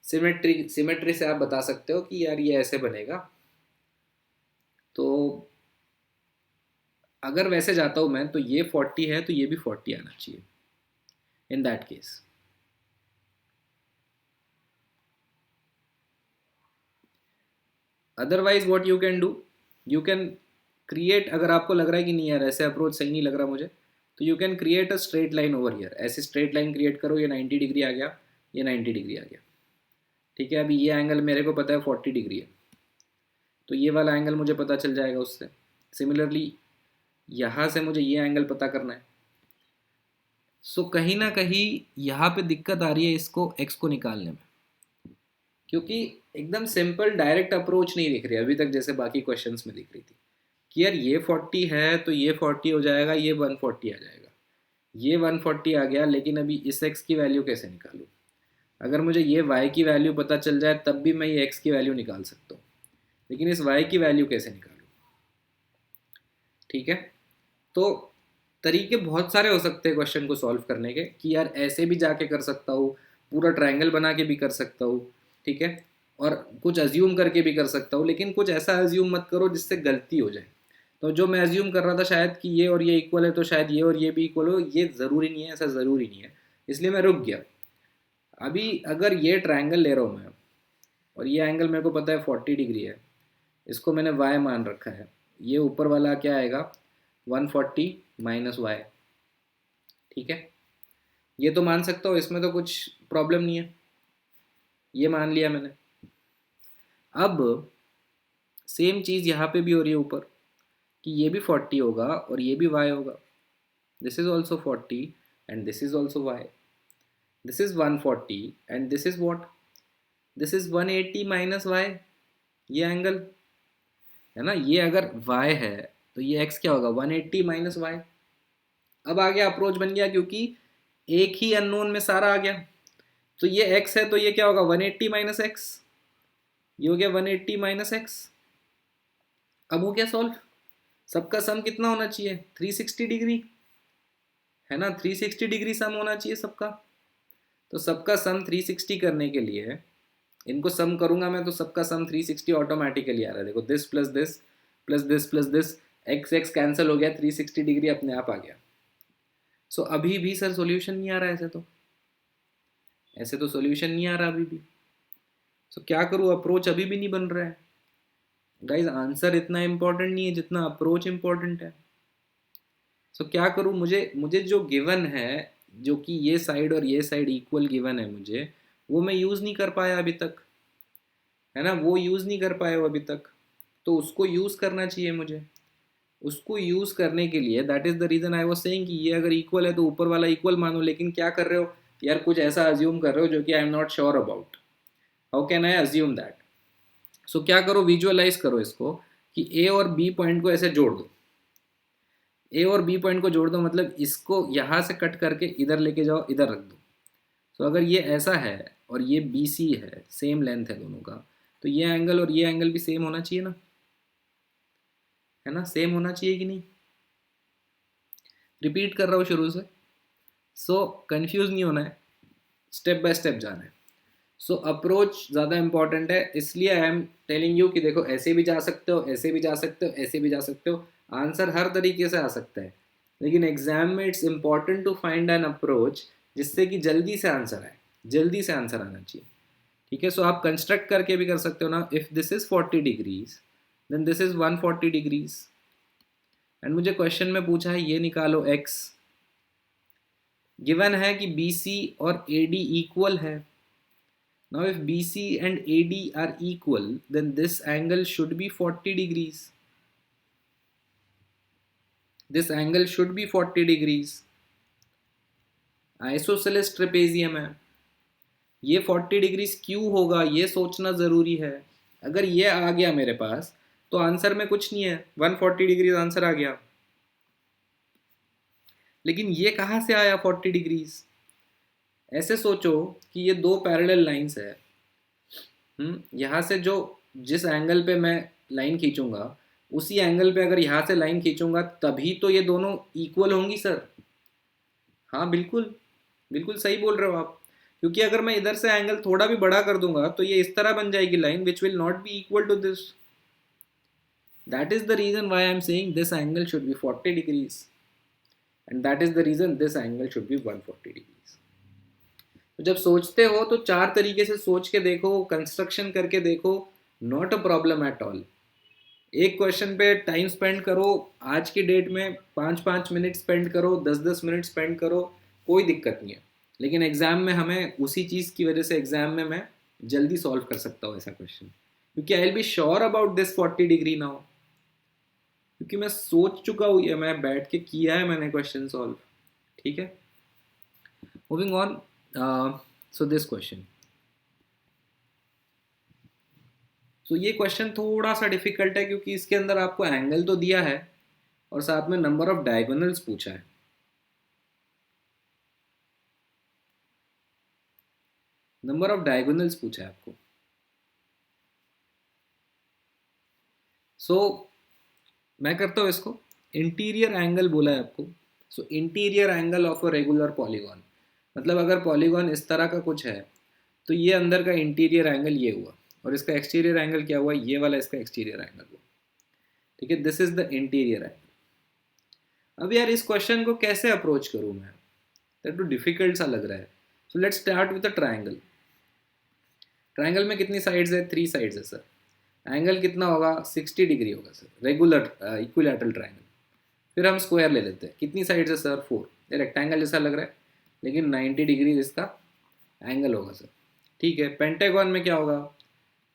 सिमेट्री से आप बता सकते हो कि यार ये ऐसे बनेगा। तो अगर वैसे जाता हूँ मैं, तो ये 40 है तो ये भी 40 आना चाहिए in that case. Otherwise what you can do, you can create, अगर आपको लग रहा है कि नहीं यार ऐसे अप्रोच सही नहीं लग रहा मुझे, तो you can create a straight line over here. ऐसे स्ट्रेट लाइन क्रिएट करो, ये 90 डिग्री आ गया, ये 90 डिग्री आ गया, ठीक है। अभी ये एंगल मेरे को पता है 40 डिग्री है, तो ये वाला एंगल मुझे पता चल जाएगा उससे। सिमिलरली यहाँ से मुझे ये एंगल पता करना है। सो कहीं ना कहीं यहाँ पे दिक्कत आ रही है इसको एक्स को निकालने में, क्योंकि एकदम सिंपल डायरेक्ट अप्रोच नहीं दिख रही अभी तक, जैसे बाकी क्वेश्चंस में दिख रही थी कि यार ये 40 है तो ये 40 हो जाएगा, ये 140 आ जाएगा, ये 140 आ गया, लेकिन अभी इस x की वैल्यू कैसे निकालूं? अगर मुझे ये y की वैल्यू पता चल जाए तब भी मैं ये x की वैल्यू निकाल सकता हूँ, लेकिन इस y की वैल्यू कैसे निकालूं? ठीक है। तो तरीके बहुत सारे हो सकते हैं क्वेश्चन को सॉल्व करने के, कि यार ऐसे भी जाके कर सकता हूँ, पूरा ट्रायंगल बना के भी कर सकता हूँ, ठीक है, और कुछ अज्यूम करके भी कर सकता हूँ, लेकिन कुछ ऐसा अज्यूम मत करो जिससे गलती हो जाए। तो जो मैं अज्यूम कर रहा था शायद कि ये और ये इक्वल है, तो शायद ये और ये भी इक्वल हो, ये ज़रूरी नहीं है, ऐसा ज़रूरी नहीं है, इसलिए मैं रुक गया। अभी अगर ये ट्रायंगल ले रहा हूँ मैं, और ये एंगल मेरे को पता है 40 डिग्री है, इसको मैंने y मान रखा है, ये ऊपर वाला क्या आएगा 140 माइनस वाई, ठीक है। ये तो मान सकता हूँ, इसमें तो कुछ प्रॉब्लम नहीं है, ये मान लिया मैंने। अब सेम चीज़ यहाँ पे भी हो रही है ऊपर, कि ये भी 40 होगा और ये भी y होगा, this is also 40 and this is also y, this is 140 and this is what, this is 180 minus y, ये एंगल है ना, ये अगर y है तो ये x क्या होगा 180 माइनस y। अब आ गया, अप्रोच बन गया, क्योंकि एक ही अननोन में सारा आ गया, तो ये x है तो ये क्या होगा 180 माइनस एक्स, ये हो गया 180 माइनस एक्स। अब हो गया सॉल्व। सबका सम कितना होना चाहिए 360 डिग्री, है ना, 360 डिग्री सम होना चाहिए सबका। तो सबका सम 360 करने के लिए इनको सम करूंगा मैं, तो सबका सम 360 ऑटोमेटिकली आ रहा है, देखो this plus this plus this plus this, x x cancel हो गया, 360 डिग्री अपने आप आ गया। सो अभी भी सर सॉल्यूशन नहीं आ रहा है, ऐसे तो सॉल्यूशन नहीं आ रहा अभी भी। सो क्या करूँ, अप्रोच अभी भी नहीं बन रहा है। गाइज आंसर इतना इंपॉर्टेंट नहीं है जितना अप्रोच इंपॉर्टेंट है। सो क्या करूँ, मुझे मुझे जो गिवन है, जो कि ये साइड और ये साइड इक्वल गिवन है मुझे, वो मैं यूज़ नहीं कर पाया अभी तक, है ना, वो यूज़ नहीं कर पाया हो अभी तक, तो उसको यूज़ करना चाहिए मुझे। उसको यूज़ करने के लिए that is the reason I was saying कि ये अगर इक्वल है तो ऊपर वाला इक्वल मानो, लेकिन क्या कर रहे हो यार, कुछ ऐसा अज्यूम कर रहे हो जो कि I am not sure about, how can I assume that. So क्या करो, विजुअलाइज करो इसको, कि ए और बी पॉइंट को ऐसे जोड़ दो, ए और बी पॉइंट को जोड़ दो, मतलब इसको यहाँ से कट करके इधर लेके जाओ, इधर रख दो। तो अगर ये ऐसा है और ये बी सी है, सेम लेंथ है दोनों का, तो ये एंगल और ये एंगल भी सेम होना चाहिए ना, है ना, सेम होना चाहिए कि नहीं। रिपीट कर रहा हूँ शुरू से, सो कंफ्यूज नहीं होना है, स्टेप बाय स्टेप जाना है। सो अप्रोच ज़्यादा इंपॉर्टेंट है, इसलिए आई एम टेलिंग यू कि देखो ऐसे भी जा सकते हो, ऐसे भी जा सकते हो, ऐसे भी जा सकते हो, आंसर हर तरीके से आ सकता है, लेकिन एग्जाम में it's important to find an approach जिससे कि जल्दी से आंसर आए, जल्दी से आंसर आना चाहिए, ठीक है। सो आप कंस्ट्रक्ट करके भी कर सकते हो ना, if this is 40 degrees then this is 140 degrees, and मुझे क्वेश्चन में पूछा है ये निकालो x, गिवन है कि बी सी और ए डी इक्वल है। Now if BC and AD are equal, then this angle should be 40 degrees. This angle should be 40 degrees. Isosceles trapezium है, ये 40 डिग्रीज क्यों होगा ये सोचना ज़रूरी है। अगर ये आ गया मेरे पास तो आंसर में कुछ नहीं है, 140 डिग्रीज आंसर आ गया, लेकिन ये कहाँ से आया 40 डिग्रीज, ऐसे सोचो कि ये दो पैरेलल लाइंस है। यहाँ से जो जिस एंगल पे मैं लाइन खींचूंगा, उसी एंगल पे अगर यहाँ से लाइन खींचूंगा तभी तो ये दोनों इक्वल होंगी सर। हाँ बिल्कुल, बिल्कुल सही बोल रहे हो आप। क्योंकि अगर मैं इधर से एंगल थोड़ा भी बड़ा कर दूंगा तो ये इस तरह बन जाएगी line which will not be equal to this. That is the reason why I am saying this angle should be 40 degrees and that is the reason this angle should be 140 degrees. तो जब सोचते हो तो चार तरीके से सोच के देखो, कंस्ट्रक्शन करके देखो, not a problem at all. एक क्वेश्चन पे टाइम स्पेंड करो, आज की डेट में 5-5 मिनट स्पेंड करो, 10-10 मिनट स्पेंड करो, कोई दिक्कत नहीं है। लेकिन एग्जाम में हमें उसी चीज़ की वजह से एग्जाम में मैं जल्दी सॉल्व कर सकता हूँ ऐसा क्वेश्चन, क्योंकि I will be sure about this 40 degree now, क्योंकि मैं सोच चुका हूँ, ये मैं बैठ के किया है मैंने क्वेश्चन सॉल्व। ठीक है, moving on. So this question, तो ये क्वेश्चन थोड़ा सा डिफिकल्ट है क्योंकि इसके अंदर आपको एंगल तो दिया है और साथ में नंबर ऑफ डायगोनल्स पूछा है। नंबर ऑफ डायगोनल्स पूछा है आपको। सो मैं करता हूँ इसको, इंटीरियर एंगल बोला है आपको। So interior angle of a regular polygon, मतलब अगर पॉलीगॉन इस तरह का कुछ है तो ये अंदर का इंटीरियर एंगल ये हुआ, और इसका एक्सटीरियर एंगल क्या हुआ, ये वाला इसका एक्सटीरियर एंगल हुआ। ठीक है, this is the interior angle. अब यार इस क्वेश्चन को कैसे अप्रोच करूँ मैं, दैट टू डिफिकल्ट सा लग रहा है। So let's start with a triangle. Triangle में कितनी साइड्स है, 3 साइड्स है सर। एंगल कितना होगा, 60 डिग्री होगा सर, रेगुलर इक्विलैटरल ट्राइंगल। फिर हम स्क्वायर ले लेते हैं, कितनी साइड्स है सर, 4। ये रेक्टेंगल जैसा लग रहा है लेकिन 90 डिग्री इसका एंगल होगा सर। ठीक है, पेंटागन में क्या होगा,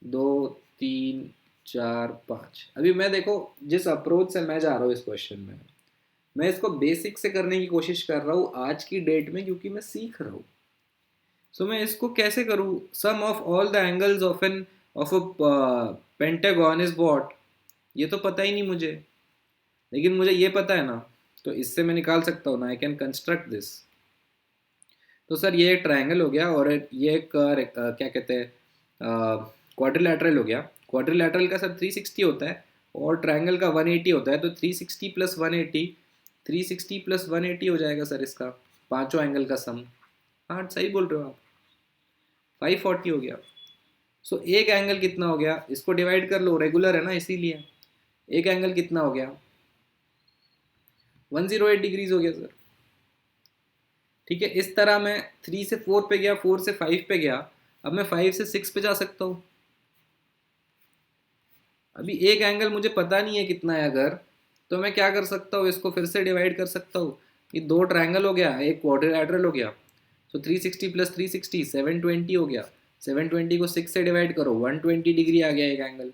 2 3 4 5। अभी मैं देखो जिस अप्रोच से मैं जा रहा हूँ इस क्वेश्चन में, मैं इसको बेसिक से करने की कोशिश कर रहा हूँ आज की डेट में, क्योंकि मैं सीख रहा हूँ। सो मैं इसको कैसे करूँ, sum of all the angles of a pentagon is what, ये तो पता ही नहीं मुझे। लेकिन मुझे ये पता है ना, तो इससे मैं निकाल सकता हूँ ना, आई कैन कंस्ट्रक्ट दिस। तो सर ये एक ट्रायंगल हो गया और ये एक क्या कहते हैं, क्वाड्रिलैटरल हो गया। क्वाड्रिलैटरल का सर 360 होता है और ट्रायंगल का 180 होता है, तो 360 प्लस 180, 360 प्लस 180 हो जाएगा सर इसका पांचों एंगल का सम। हाँ सही बोल रहे हो आप, 540 हो गया। सो एक एंगल कितना हो गया, इसको डिवाइड कर लो, रेगुलर है ना इसीलिए। एक एंगल कितना हो गया, 108 डिग्रीज हो गया सर। ठीक है, इस तरह मैं 3 से 4 पे गया, 4 से 5 पे गया, अब मैं 5 से 6 पे जा सकता हूँ। अभी एक एंगल मुझे पता नहीं है कितना है अगर, तो मैं क्या कर सकता हूँ, इसको फिर से डिवाइड कर सकता हूँ। ये दो ट्रायंगल हो गया, एक क्वाड्रिलैटरल हो गया। सो 360 प्लस 360 720 हो गया। 720 को 6 से डिवाइड करो, 120 डिग्री आ गया एक एंगल।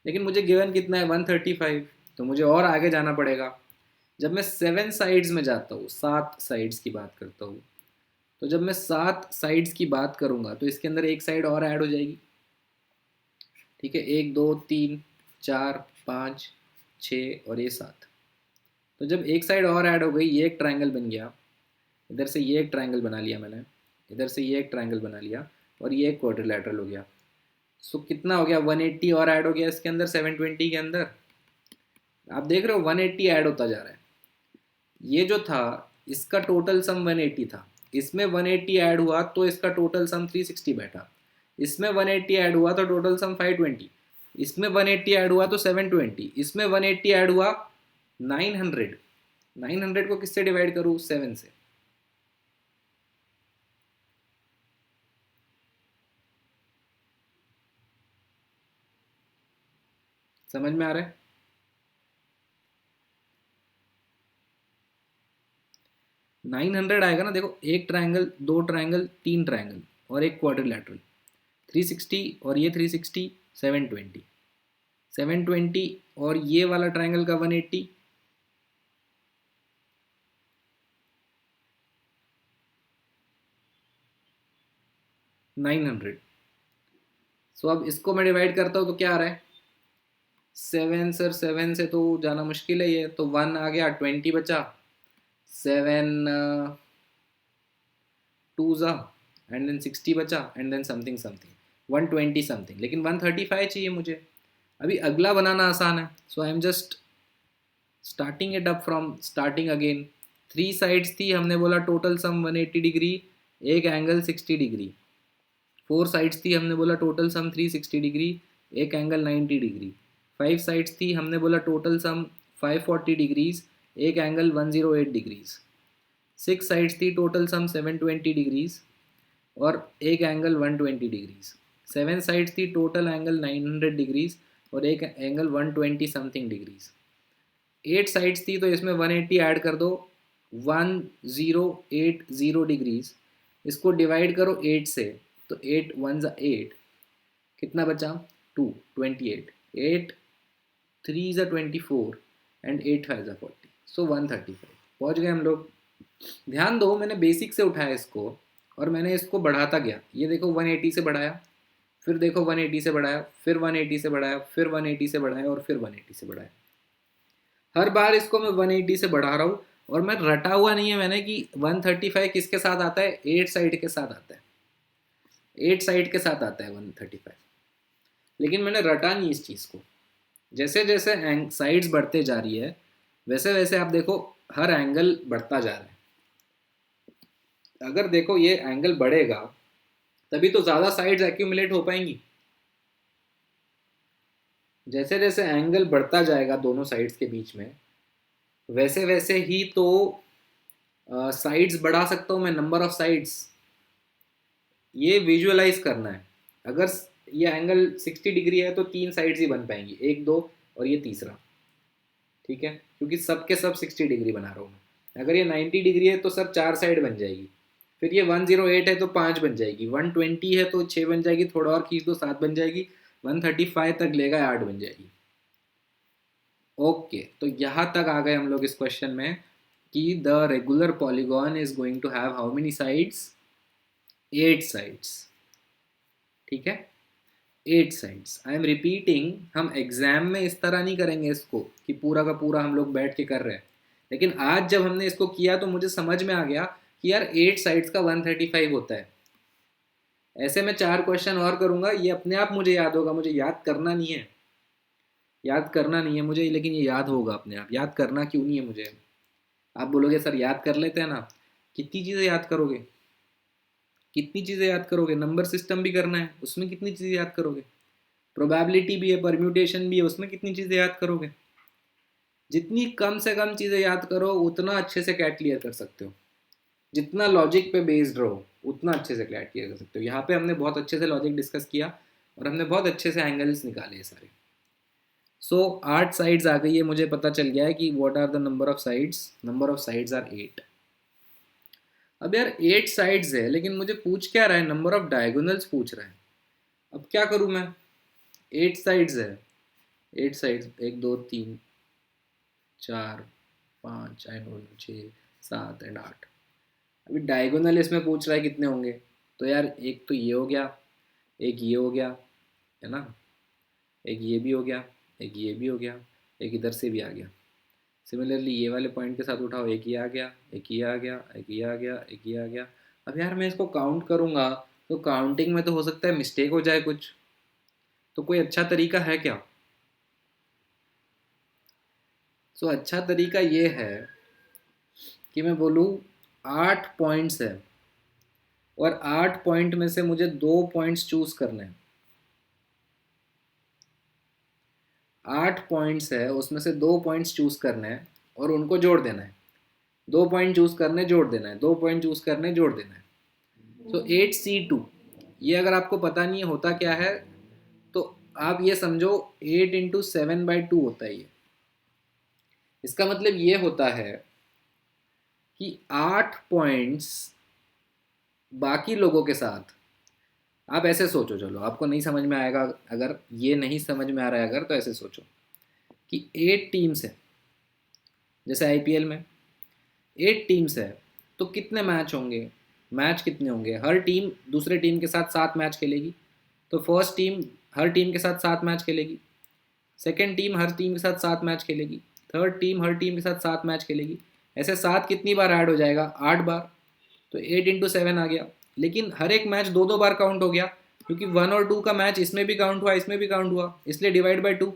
लेकिन मुझे गिवन कितना है, 135, तो मुझे और आगे जाना पड़ेगा। जब मैं 7 साइड्स में जाता हूँ, 7 साइड्स की बात करता हूँ, तो जब मैं 7 साइड्स की बात करूँगा तो इसके अंदर एक साइड और ऐड हो जाएगी। ठीक है, 1 2 3 4 5 6 और ये 7। तो जब एक साइड और ऐड हो गई, ये एक ट्रायंगल बन गया, इधर से ये एक ट्रायंगल बना लिया मैंने, इधर से ये एक ट्रायंगल बना लिया, और ये एक क्वाड्रिलैटरल हो गया। सो कितना हो गया, 180 और ऐड हो गया इसके अंदर, 720 के अंदर। आप देख रहे हो 180 ऐड होता जा रहा है। ये जो था इसका टोटल सम 180 था, इसमें 180 ऐड हुआ तो इसका टोटल सम 360 बैठा। इसमें 180 ऐड हुआ तो टोटल सम 520। इसमें 180 ऐड हुआ तो 720। इसमें 180 ऐड हुआ 900। 900 को किससे डिवाइड करूँ, 7 से। समझ में आ रहा है, 900 आएगा ना। देखो एक ट्रायंगल, दो ट्रायंगल, तीन ट्रायंगल और एक क्वाड्रिलैटरल, 360 और ये 360, 720, 720 और ये वाला ट्रायंगल का 180, 900। सो अब इसको मैं डिवाइड करता हूँ तो क्या आ रहा है, 7 सर, 7 से तो जाना मुश्किल है, ये तो 1 आ गया, 20 बचा। 7 टू ज़ा एंड देन 60 बचा and then something something 120 something, लेकिन 135 चाहिए मुझे। अभी अगला बनाना आसान है, so I am just starting it up from starting again. Three sides थी, हमने बोला टोटल सम 180 डिग्री, एक एंगल 60 डिग्री। फोर साइड्स थी, हमने बोला टोटल सम 360 डिग्री, एक एंगल 90 डिग्री। फाइव साइड्स थी, हमने बोला टोटल सम 540 डिग्रीज, एक एंगल 108 डिग्रीज। सिक्स साइड्स थी, टोटल सम 720 डिग्रीज और एक एंगल 120 डिग्रीज। सेवन साइड्स थी, टोटल एंगल 900 डिग्रीज और एक angle 120 something degrees. Eight sides थी, तो इसमें 180 ऐड कर दो, 1080 डिग्रीज। इसको डिवाइड करो 8 से, तो 8 वन ज़ा 8, कितना बचा 2, 28, 8 3 ज़ा 24 एंड 8 5 ज़ा 40, सो 135 पहुँच गए हम लोग। ध्यान दो, मैंने बेसिक से उठाया इसको और मैंने इसको बढ़ाता गया। ये देखो 180 से बढ़ाया, फिर देखो 180 से बढ़ाया, फिर 180 से बढ़ाया, फिर 180 से बढ़ाया और फिर 180 से बढ़ाया। हर बार इसको मैं 180 से बढ़ा रहा हूँ और मैं रटा हुआ नहीं है मैंने कि 135 किसके साथ आता है, 8 साइड के साथ आता है, 8 साइड के साथ आता है 135। लेकिन मैंने रटा नहीं इस चीज़ को। जैसे जैसे साइड्स बढ़ते जा रही है वैसे वैसे आप देखो हर एंगल बढ़ता जा रहा है। अगर देखो ये एंगल बढ़ेगा तभी तो ज़्यादा साइड्स एक्यूमुलेट हो पाएंगी। जैसे जैसे एंगल बढ़ता जाएगा दोनों साइड्स के बीच में, वैसे वैसे ही तो साइड्स बढ़ा सकता हूँ मैं, नंबर ऑफ साइड्स। ये विजुअलाइज करना है। अगर ये एंगल 60 डिग्री है तो तीन साइड्स ही बन पाएंगी, एक दो और ये तीसरा, ठीक है, क्योंकि सब के सब 60 डिग्री बना रहा हूँ मैं। अगर ये 90 डिग्री है तो सर चार साइड बन जाएगी। फिर ये 108 है तो पाँच बन जाएगी, 120 है तो छः बन जाएगी, थोड़ा और खींच दो सात बन जाएगी, 135 तक लेगा आठ बन जाएगी। ओके, तो यहाँ तक आ गए हम लोग इस क्वेश्चन में कि the regular polygon is going to have how many sides, 8 sides, ठीक है, 8 साइड्स। आई एम रिपीटिंग, हम एग्जाम में इस तरह नहीं करेंगे इसको कि पूरा का पूरा हम लोग बैठ के कर रहे हैं, लेकिन आज जब हमने इसको किया तो मुझे समझ में आ गया कि यार 8 साइड्स का 135 होता है। ऐसे मैं चार क्वेश्चन और करूंगा, ये अपने आप मुझे याद होगा, मुझे याद करना नहीं है, याद करना नहीं है मुझे, लेकिन ये याद होगा अपने आप। याद करना क्यों नहीं है मुझे? आप बोलोगे सर याद कर लेते हैं ना, कितनी चीज़ें याद करोगे, कितनी चीज़ें याद करोगे? नंबर सिस्टम भी करना है, उसमें कितनी चीज़ें याद करोगे? प्रोबेबिलिटी भी है, परम्यूटेशन भी है, उसमें कितनी चीज़ें याद करोगे? जितनी कम से कम चीज़ें याद करो उतना अच्छे से कैट क्लियर कर सकते हो। जितना लॉजिक पे बेस्ड रहो उतना अच्छे से कैट क्लियर कर सकते हो। यहाँ पे हमने बहुत अच्छे से लॉजिक डिस्कस किया और हमने बहुत अच्छे से एंगल्स निकाले सारे। सो 8 साइड्स आ गई है, मुझे पता चल गया है कि what are the number of sides. Number of sides are 8। अब यार 8 साइड्स है, लेकिन मुझे पूछ क्या रहा है, नंबर ऑफ डायगोनल्स पूछ रहा है। अब क्या करूँ मैं, 8 साइड्स है, 8 साइड्स, एक दो तीन चार पाँच, आई नो, छः सात एंड आठ। अभी डायगोनल इसमें पूछ रहा है कितने होंगे, तो यार एक तो ये हो गया, एक ये हो गया, है ना, एक ये भी हो गया, एक ये भी हो गया, एक इधर से भी आ गया। सिमिलरली ये वाले पॉइंट के साथ उठाओ, एक ये आ गया, एक ये आ गया, एक ये आ गया, एक ये आ गया। अब यार मैं इसको काउंट करूँगा तो काउंटिंग में तो हो सकता है मिस्टेक हो जाए कुछ, तो कोई अच्छा तरीका है क्या? सो अच्छा तरीका ये है कि मैं बोलूँ 8 पॉइंट्स है और 8 पॉइंट में से मुझे 2 पॉइंट्स चूज करने हैं। 8 पॉइंट्स है, उसमें से 2 पॉइंट्स चूज करने हैं और उनको जोड़ देना है। 2 पॉइंट चूज करने, जोड़ देना है, 2 पॉइंट चूज करने, जोड़ देना है। सो 8C2, ये अगर आपको पता नहीं है होता क्या है तो आप ये समझो 8 × 7/2 होता है ये। इसका मतलब ये होता है कि 8 पॉइंट्स बाकी लोगों के साथ, आप ऐसे सोचो, चलो आपको नहीं समझ में आएगा, अगर ये नहीं समझ में आ रहा है अगर, तो ऐसे सोचो कि 8 टीम्स है, जैसे आईपीएल में 8 टीम्स है, तो कितने मैच होंगे, मैच कितने होंगे? हर टीम दूसरे टीम के साथ 7 मैच खेलेगी, तो फर्स्ट टीम हर टीम के साथ 7 मैच खेलेगी, सेकेंड टीम हर टीम के साथ 7 मैच खेलेगी, थर्ड टीम हर टीम के साथ 7 मैच खेलेगी। ऐसे 7 कितनी बार ऐड हो जाएगा, 8 बार। तो 8 × 7 आ गया, लेकिन हर एक मैच 2 2 बार काउंट हो गया, क्योंकि 1 और 2 का मैच इसमें भी काउंट हुआ, इसमें भी काउंट हुआ, इसलिए डिवाइड बाई 2।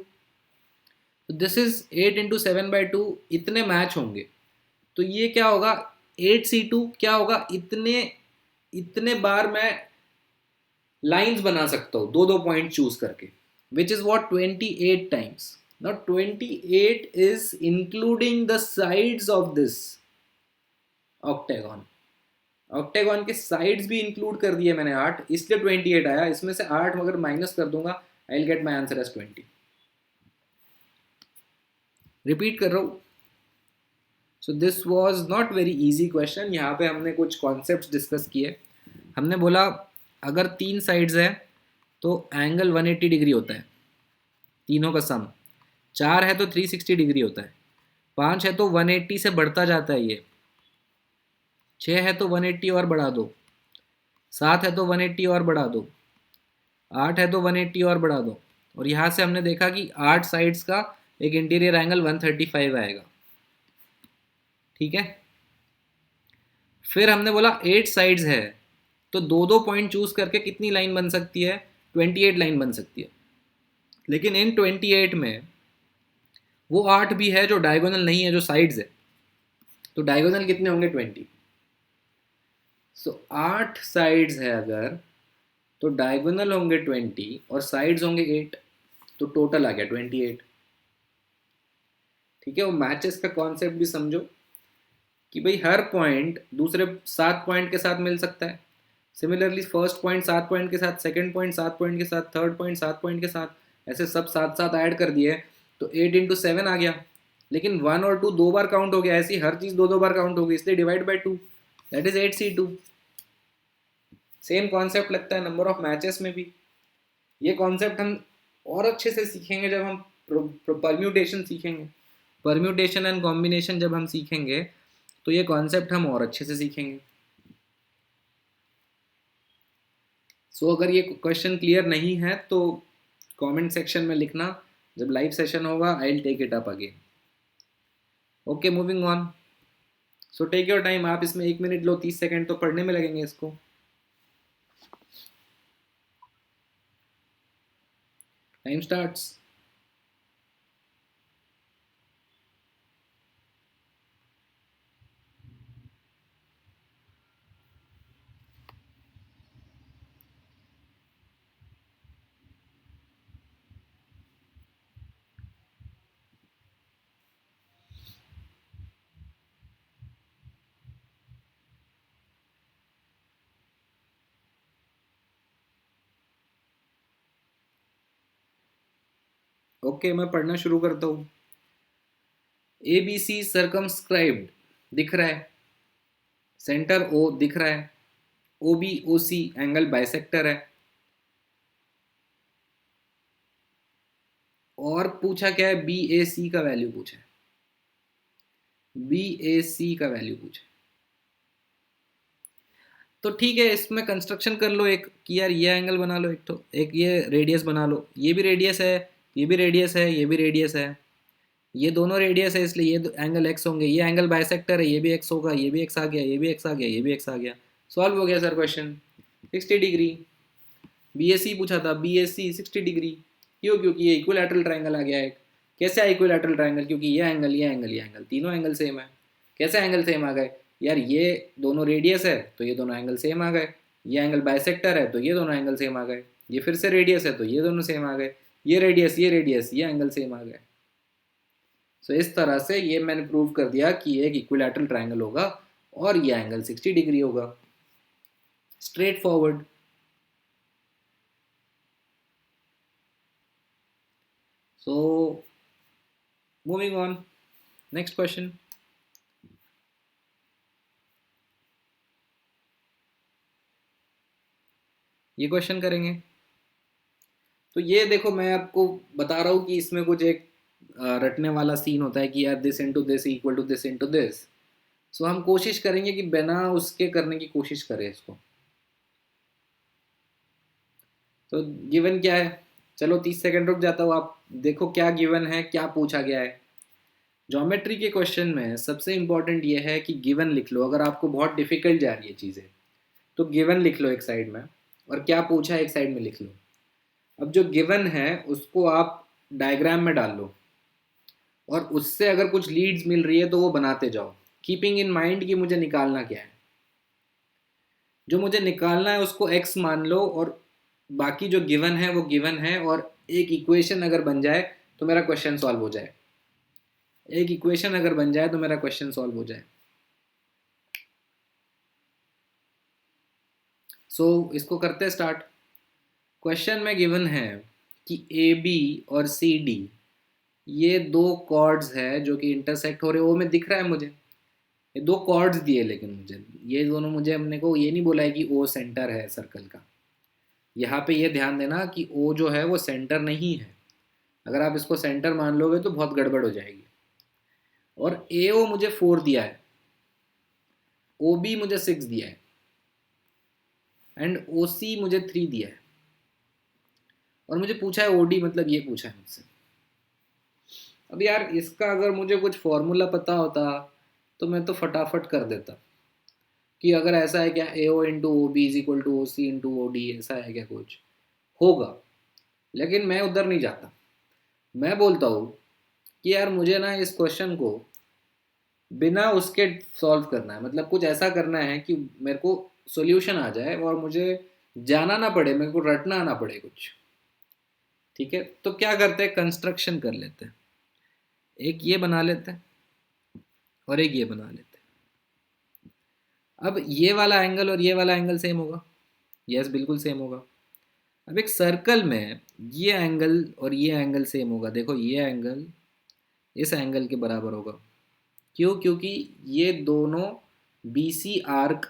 तो दिस इज 8 × 7/2, इतने मैच होंगे। तो ये क्या होगा, 8C2 क्या होगा, इतने इतने बार मैं लाइंस बना सकता हूँ 2 2 पॉइंट चूज करके, which is what 28 times. Now 28 is including the sides of this octagon. Octagon के साइड्स भी इंक्लूड कर दिए मैंने 8, इसलिए 28 आया। इसमें से 8 अगर माइनस कर दूंगा, I will get my answer as 20। Repeat कर रहा हूँ। So this was not very easy question. यहाँ पे हमने कुछ कॉन्सेप्ट डिस्कस किए। हमने बोला अगर 3 साइड्स है तो एंगल 180 डिग्री होता है, तीनों का सम। 4 है तो 360 डिग्री होता है। 5 है तो 180 से बढ़ता जाता है ये। 6 है तो 180 और बढ़ा दो। 7 है तो 180 और बढ़ा दो। 8 है तो 180 और बढ़ा दो। और यहाँ से हमने देखा कि 8 साइड्स का एक इंटीरियर एंगल 135 आएगा। ठीक है। फिर हमने बोला 8 साइड्स है तो 2 2 पॉइंट चूज करके कितनी लाइन बन सकती है, 28 लाइन बन सकती है। लेकिन इन 28 में वो 8 भी है जो डायगोनल नहीं है, जो साइड्स है। तो डायगोनल कितने होंगे, 20। सो 8 साइड्स है अगर, तो डायगोनल होंगे 20 और साइड्स होंगे 8, तो टोटल आ गया 28। ठीक है। वो मैचेस का कॉन्सेप्ट भी समझो कि भाई हर पॉइंट दूसरे 7 पॉइंट के साथ मिल सकता है। सिमिलरली फर्स्ट पॉइंट 7 पॉइंट के साथ, सेकंड पॉइंट 7 पॉइंट के साथ, थर्ड पॉइंट 7 पॉइंट के साथ, ऐसे सब साथ साथ ऐड कर दिए तो 8 × 7 आ गया। लेकिन 1 और 2 2 बार काउंट हो गया, ऐसी हर चीज़ 2 2 बार काउंट होगी, इसलिए divide by 2, that is 8C2। Same concept लगता है नंबर ऑफ मैचेस में भी। ये कॉन्सेप्ट हम और अच्छे से सीखेंगे जब हम परम्यूटेशन सीखेंगे। परम्यूटेशन एंड कॉम्बिनेशन जब हम सीखेंगे तो ये कॉन्सेप्ट हम और अच्छे से सीखेंगे। सो अगर ये क्वेश्चन क्लियर नहीं है तो कमेंट सेक्शन में लिखना, जब लाइव सेशन होगा I will take it up again. Okay, moving on. So take your time. आप इसमें 1 मिनट लो, 30 सेकंड तो पढ़ने में लगेंगे इसको। Time starts. ओके, मैं पढ़ना शुरू करता हूँ। ABC सर्कमस्क्राइब्ड दिख रहा है, सेंटर O दिख रहा है, OBOC एंगल बाइसेक्टर है। और पूछा क्या है, BAC का वैल्यू पूछा है। BAC का वैल्यू पूछा है। तो ठीक है, इसमें कंस्ट्रक्शन कर लो एक कि यार ये एंगल बना लो, एक तो एक ये रेडियस बना लो, ये भी रेडियस है, ये भी रेडियस है, ये भी रेडियस है, ये दोनों रेडियस है, इसलिए ये एंगल एक्स होंगे। ये एंगल बाइसेक्टर है, ये भी एक्स होगा, ये भी एक्स आ गया, ये भी एक्स आ गया, ये भी एक्स आ गया। सॉल्व हो गया सर क्वेश्चन। 60 डिग्री। BAC पूछा था, BAC 60 डिग्री। क्यों? क्योंकि ये इक्विलैटरल ट्राइंगल आ गया है। कैसे है इक्विलैटरल ट्राइंगल? क्योंकि ये एंगल, ये एंगल, ये एंगल, तीनों एंगल सेम है। कैसे एंगल सेम आ गए यार? ये दोनों रेडियस है तो ये दोनों एंगल सेम आ गए। ये एंगल बाइसेक्टर है तो ये दोनों एंगल सेम आ गए। ये फिर से रेडियस है तो ये दोनों सेम आ गए। ये रेडियस, ये रेडियस, ये एंगल सेम आ गए। सो इस तरह से ये मैंने प्रूव कर दिया कि ये एक इक्विलैटरल ट्राइंगल होगा और ये एंगल 60 डिग्री होगा। Straight forward. So moving on, next question. ये क्वेश्चन करेंगे। तो ये देखो, मैं आपको बता रहा हूँ कि इसमें कुछ एक रटने वाला सीन होता है कि यार this into this equal to this into this. So हम कोशिश करेंगे कि बिना उसके करने की कोशिश करें इसको। तो गिवन क्या है? चलो 30 सेकंड रुक जाता हूँ, आप देखो क्या गिवन है, क्या पूछा गया है। ज्योमेट्री के क्वेश्चन में सबसे इंपॉर्टेंट ये है कि गिवन लिख लो। अगर आपको बहुत डिफिकल्ट जा रही है चीज़ें तो गिवन लिख लो एक साइड में, और क्या पूछा है एक साइड में लिख लो। अब जो गिवन है उसको आप डायग्राम में डाल लो, और उससे अगर कुछ लीड्स मिल रही है तो वो बनाते जाओ, कीपिंग इन माइंड कि मुझे निकालना क्या है। जो मुझे निकालना है उसको एक्स मान लो, और बाकी जो गिवन है वो गिवन है, और एक इक्वेशन अगर बन जाए तो मेरा क्वेश्चन सॉल्व हो जाए। एक इक्वेशन अगर बन जाए तो मेरा क्वेश्चन सॉल्व हो जाए। इसको करते हैं स्टार्ट। क्वेश्चन में गिवन है कि ए बी और सी डी ये दो कॉर्ड्स है जो कि इंटरसेक्ट हो रहे, वो में दिख रहा है मुझे। ये दो कॉर्ड्स दिए, लेकिन मुझे ये दोनों, मुझे हमने को ये नहीं बोला है कि ओ सेंटर है सर्कल का। यहाँ पे ये ध्यान देना कि ओ जो है वो सेंटर नहीं है। अगर आप इसको सेंटर मान लोगे तो बहुत गड़बड़ हो जाएगी। और ए ओ मुझे 4 दिया है, ओ बी मुझे 6 दिया है, एंड ओ सी मुझे 3 दिया है, और मुझे पूछा है ओ डी, मतलब ये पूछा है मुझसे। अब यार इसका अगर मुझे कुछ फॉर्मूला पता होता तो मैं तो फटाफट कर देता कि अगर ऐसा है क्या, A O into O B is equal to O C into O D, ऐसा है क्या कुछ होगा। लेकिन मैं उधर नहीं जाता। मैं बोलता हूँ कि यार मुझे ना इस क्वेश्चन को बिना उसके सॉल्व करना है, मतलब कुछ ऐसा करना है कि मेरे को सॉल्यूशन आ जाए और मुझे जाना ना पड़े, मेरे को रटना ना पड़े कुछ। ठीक है, तो क्या करते हैं, कंस्ट्रक्शन कर लेते हैं। एक ये बना लेते हैं और एक ये बना लेते हैं। अब ये वाला एंगल और ये वाला एंगल सेम होगा। यस, बिल्कुल सेम होगा। अब एक सर्कल में ये एंगल और ये एंगल सेम होगा। देखो ये एंगल इस एंगल के बराबर होगा। क्यों? क्योंकि ये दोनों BC आर्क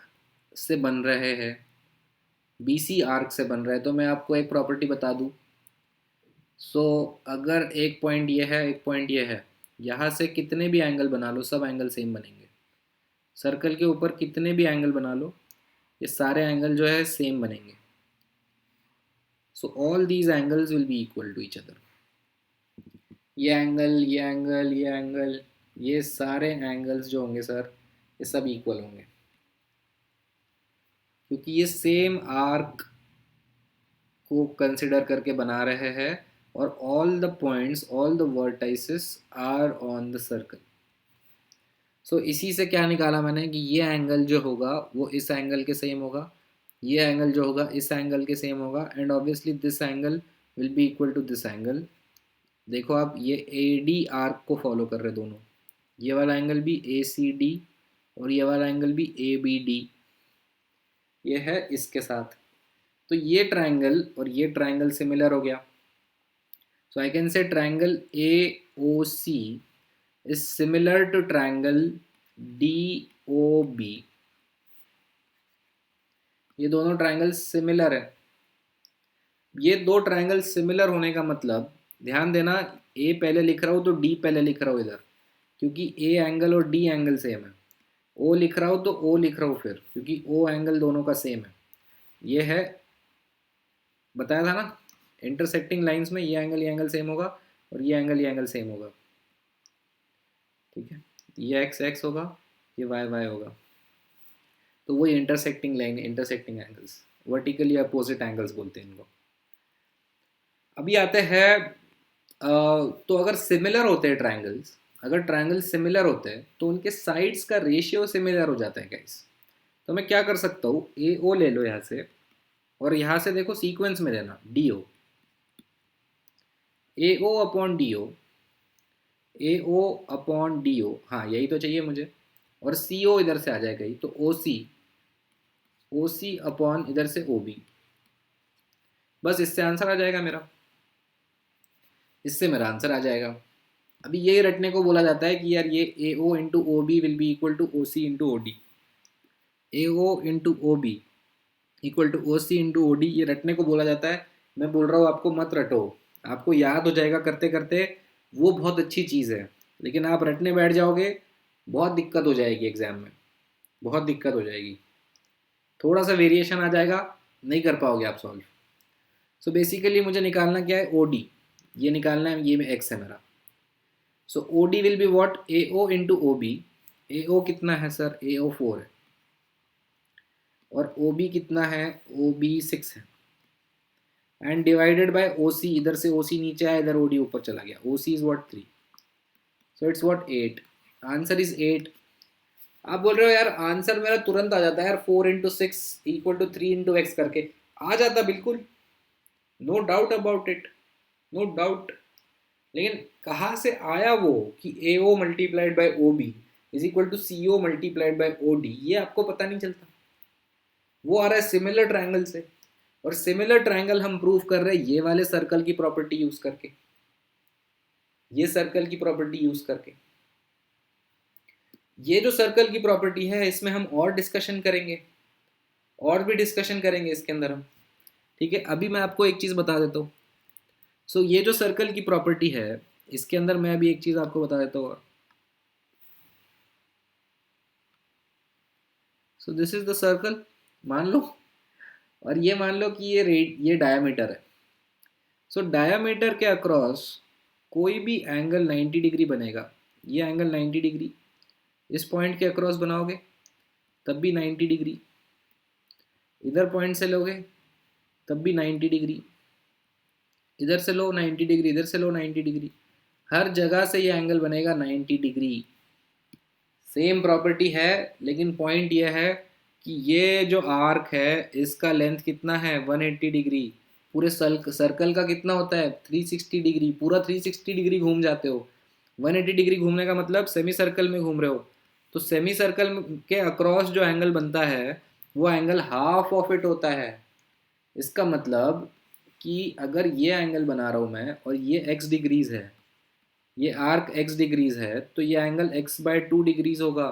से बन रहे हैं। BC आर्क से बन रहे हैं। तो मैं आपको एक प्रॉपर्टी बता दूं। अगर एक पॉइंट ये है, एक पॉइंट ये है, यहाँ से कितने भी एंगल बना लो सब एंगल सेम बनेंगे। सर्कल के ऊपर कितने भी एंगल बना लो, ये सारे एंगल जो है सेम बनेंगे। All these angles will be equal to each other. ये एंगल, ये एंगल, ये एंगल, ये सारे एंगल्स जो होंगे सर, ये सब इक्वल होंगे, क्योंकि ये सेम आर्क को कंसिडर करके बना रहे हैं, और all the points, all the vertices are on the circle. इसी से क्या निकाला मैंने कि ये एंगल जो होगा वो इस एंगल के सेम होगा, ये एंगल जो होगा इस एंगल के सेम होगा, and obviously this angle will be equal to this angle. देखो आप, ये ए डी आर्क को फॉलो कर रहे दोनों। ये वाला एंगल भी ए सी डी और ये वाला एंगल भी ए बी डी, ये है इसके साथ। तो ये ट्राइंगल और ये ट्राइंगल सिमिलर हो गया। I can say triangle A O C is similar to triangle D O B. ये दोनों ट्राइंगल सिमिलर है। ये दो ट्राइंगल सिमिलर होने का मतलब, ध्यान देना, ए पहले लिख रहा हूँ तो डी पहले लिख रहा हूँ इधर, क्योंकि ए एंगल और डी एंगल सेम है। ओ लिख रहा हूँ तो ओ लिख रहा हूँ फिर, क्योंकि ओ एंगल दोनों का सेम है। ये है, बताया था ना, इंटरसेक्टिंग लाइंस में ये एंगल सेम होगा, और ये एंगल सेम होगा। ठीक है, ये एक्स एक्स होगा, ये वाई वाई होगा। तो वो intersecting line, intersecting angles, vertically opposite angles बोलते हैं इनको। अभी आते हैं, तो अगर सिमिलर होते हैं ट्राइंगल्स, अगर ट्राइंगल सिमिलर होते हैं तो उनके साइड्स का रेशियो सिमिलर हो जाता है गाइस। तो मैं क्या कर सकता हूँ, ए ओ ले लो यहाँ से, और यहाँ से देखो सीक्वेंस में लेना, डी ओ, ए ओ अपॉन डी ओ, ए ओ अपॉन डी ओ, हाँ यही तो चाहिए मुझे। और सी ओ इधर से आ जाएगा ही, तो ओ सी अपॉन इधर से ओ बी। बस इससे आंसर आ जाएगा मेरा, इससे मेरा आंसर आ जाएगा। अभी यही रटने को बोला जाता है कि यार ये A O into O B will be equal to O C into O D. A O into O B equal to O C into O D, ये रटने को बोला जाता है। मैं बोल रहा हूँ आपको मत रटो, आपको याद हो जाएगा करते करते, वो बहुत अच्छी चीज़ है। लेकिन आप रटने बैठ जाओगे, बहुत दिक्कत हो जाएगी एग्जाम में, बहुत दिक्कत हो जाएगी। थोड़ा सा वेरिएशन आ जाएगा, नहीं कर पाओगे आप सॉल्व। बेसिकली मुझे निकालना क्या है, ओ डी, ये निकालना है, ये एक्स है मेरा। So O D will be what, A O into O B. A O कितना है सर, ए ओ 4 है, और ओ बी कितना है, ओ बी 6 है, एंड डिवाइडेड बाय ओ सी, इधर से ओ सी नीचे आया, इधर ओ डी ऊपर चला गया, O C is what 3, so it's what 8, answer is 8। आप बोल रहे हो यार आंसर मेरा तुरंत आ जाता है यार, 4 into 6 equal to 3 into X करके आ जाता बिल्कुल, no doubt about it, no doubt. लेकिन कहाँ से आया वो कि A O multiplied by O B is equal to C O multiplied by O D, ये आपको पता नहीं चलता। वो आ रहा है सिमिलर ट्रायंगल से, और सिमिलर ट्रायंगल हम प्रूव कर रहे हैं ये वाले सर्कल की प्रॉपर्टी यूज करके, ये सर्कल की प्रॉपर्टी यूज करके। ये जो सर्कल की प्रॉपर्टी है इसमें हम और डिस्कशन करेंगे, और भी डिस्कशन करेंगे इसके अंदर हम, ठीक है। अभी मैं आपको एक चीज बता देता हूँ। सो ये जो सर्कल की प्रॉपर्टी है इसके अंदर मैं अभी एक चीज आपको बता देता हूँ। So this is the circle, मान लो, और ये मान लो कि ये डायमीटर है। सो डायमीटर के अक्रॉस कोई भी एंगल 90 डिग्री बनेगा, ये एंगल 90 डिग्री, इस पॉइंट के अक्रॉस बनाओगे तब भी 90 डिग्री, इधर पॉइंट से लोगे तब भी 90 डिग्री, इधर से लो 90 डिग्री, इधर से लो 90 डिग्री, हर जगह से ये एंगल बनेगा 90 डिग्री। सेम प्रॉपर्टी है, लेकिन पॉइंट ये है कि ये जो आर्क है इसका लेंथ कितना है, 180 डिग्री। पूरे सर्कल का कितना होता है, 360 डिग्री, पूरा 360 डिग्री घूम जाते हो। 180 डिग्री घूमने का मतलब सेमी सर्कल में घूम रहे हो, तो सेमी सर्कल के अक्रॉस जो एंगल बनता है वो एंगल हाफ ऑफ इट होता है। इसका मतलब कि अगर ये एंगल बना रहा हूँ मैं और ये x डिग्रीज है, ये आर्क x डिग्रीज है, तो ये एंगल x/2 डिग्रीज होगा,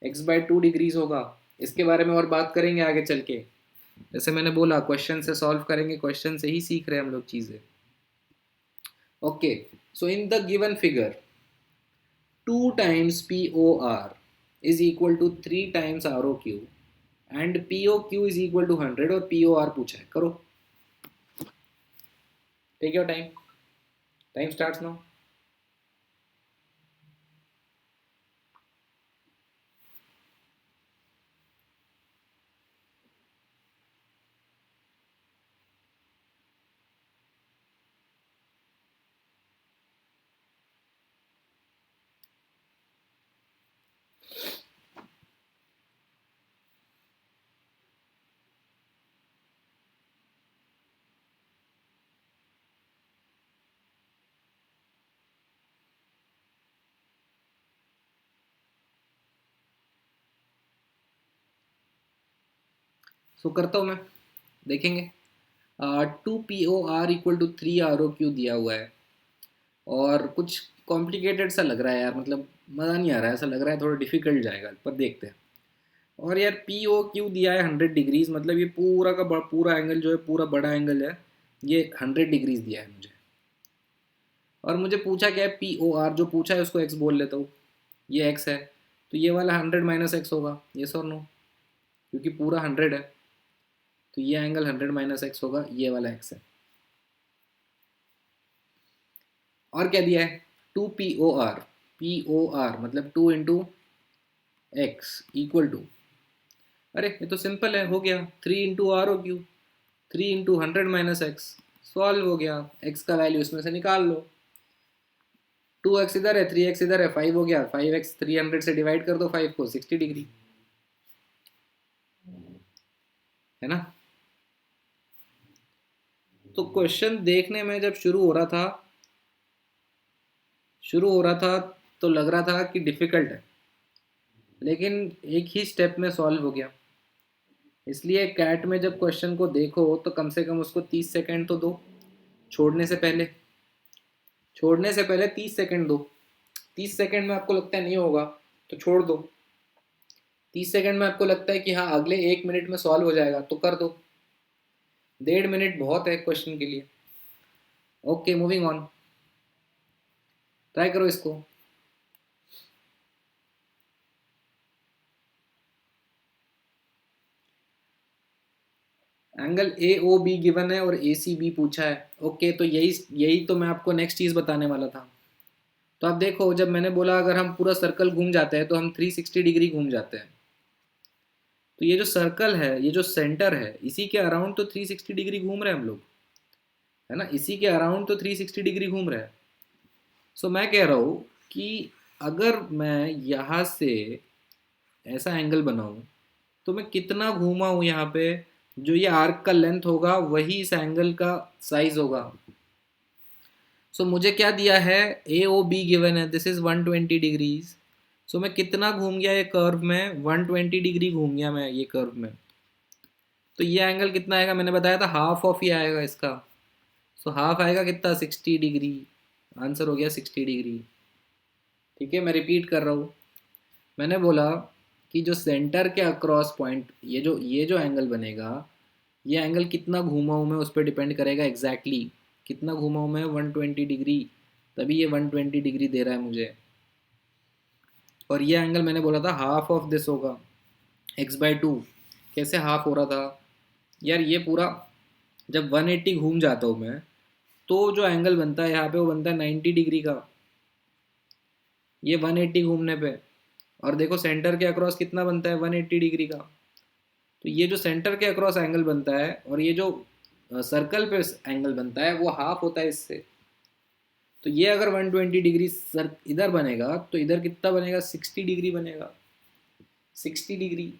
x/2 डिग्रीज होगा। इसके बारे में और बात करेंगे आगे चल के, जैसे मैंने बोला क्वेश्चन से सॉल्व करेंगे, क्वेश्चन से ही सीख रहे हैं हम लोग चीज़ें। Okay, so in the given figure 2 times P O R is equal to 3 times R O Q and P O Q is equal to 100, और पी ओ आर पूछा है, करो। Take your time, time starts now. So करता हूँ मैं, देखेंगे। 2 POR = 3 ROQ दिया हुआ है, और कुछ कॉम्प्लिकेटेड सा लग रहा है यार, मतलब मज़ा नहीं आ रहा है, ऐसा लग रहा है थोड़ा डिफिकल्ट जाएगा, पर देखते हैं। और यार पी ओ क्यू दिया है 100 डिग्रीज, मतलब ये पूरा का पूरा एंगल जो है, पूरा बड़ा एंगल है, ये 100 डिग्रीज दिया है मुझे। और मुझे पूछा क्या है, पी ओ आर जो पूछा है उसको एक्स बोल लेता हूँ, ये एक्स है, तो ये वाला 100 - x होगा, यस और नो, क्योंकि पूरा 100 है, तो ये एंगल 100 - x होगा, ये वाला एक्स है। और क्या दिया है, 2 POR, POR मतलब 2 × x = अरे ये तो सिंपल है, हो गया, 3 × ROQ, 3 × 100 - x, सॉल्व हो गया। x का वैल्यू इसमें से निकाल लो, 2x इधर है, 3x इधर है, 5 हो गया, 5x 300 से डिवाइड कर दो 5 को, 60 डिग्री, है ना। तो क्वेश्चन देखने में जब शुरू हो रहा था तो लग रहा था कि डिफ़िकल्ट है, लेकिन एक ही स्टेप में सॉल्व हो गया। इसलिए कैट में जब क्वेश्चन को देखो तो कम से कम उसको 30 सेकंड तो दो, छोड़ने से पहले, 30 सेकंड दो। 30 सेकंड में आपको लगता है नहीं होगा तो छोड़ दो, 30 सेकंड में आपको लगता है कि हाँ अगले 1 मिनट में सॉल्व हो जाएगा तो कर दो, 1.5 मिनट बहुत है क्वेश्चन के लिए। ओके, मूविंग ऑन, ट्राई करो इसको। Angle A O B given है और ए सी बी पूछा है। ओके, तो यही यही तो मैं आपको नेक्स्ट चीज़ बताने वाला था। तो आप देखो, जब मैंने बोला अगर हम पूरा सर्कल घूम जाते हैं तो हम 360 डिग्री घूम जाते हैं। तो ये जो सर्कल है, ये जो सेंटर है, इसी के अराउंड तो 360 डिग्री घूम रहे हैं हम लोग, है ना, इसी के अराउंड तो 360 डिग्री घूम रहे हैं। सो मैं कह रहा हूँ कि अगर मैं यहाँ से ऐसा एंगल बनाऊँ तो मैं कितना घूमा हूँ यहाँ पे, जो ये आर्क का लेंथ होगा वही इस एंगल का साइज होगा। सो मुझे क्या दिया है, ए ओ बी गिवन है, दिस इज 120 डिग्रीज। सो मैं कितना घूम गया ये कर्व में, 120 डिग्री घूम गया मैं ये कर्व में। तो ये एंगल कितना आएगा, मैंने बताया था हाफ ऑफ ही आएगा इसका। सो हाफ आएगा कितना, 60 डिग्री। आंसर हो गया 60 डिग्री। ठीक है, मैं रिपीट कर रहा हूँ। मैंने बोला कि जो सेंटर के अक्रॉस पॉइंट, ये जो एंगल बनेगा, ये एंगल कितना घूमा हूँ मैं उस पर डिपेंड करेगा एग्जैक्टली कितना घूमा हूँ मैं, 120 डिग्री, तभी ये 120 डिग्री दे रहा है मुझे। और ये एंगल मैंने बोला था हाफ ऑफ दिस होगा, x/2। कैसे हाफ हो रहा था यार, ये पूरा जब 180 घूम जाता हूँ मैं, तो जो एंगल बनता है यहाँ पे वो बनता है 90 डिग्री का, ये 180 घूमने पे। और देखो सेंटर के अक्रॉस कितना बनता है, 180 डिग्री का। तो ये जो सेंटर के अक्रॉस एंगल बनता है और ये जो सर्कल पे एंगल बनता है वो हाफ होता है इससे। तो ये अगर 120 डिग्री सर इधर बनेगा तो इधर कितना बनेगा, 60 डिग्री बनेगा, 60 डिग्री।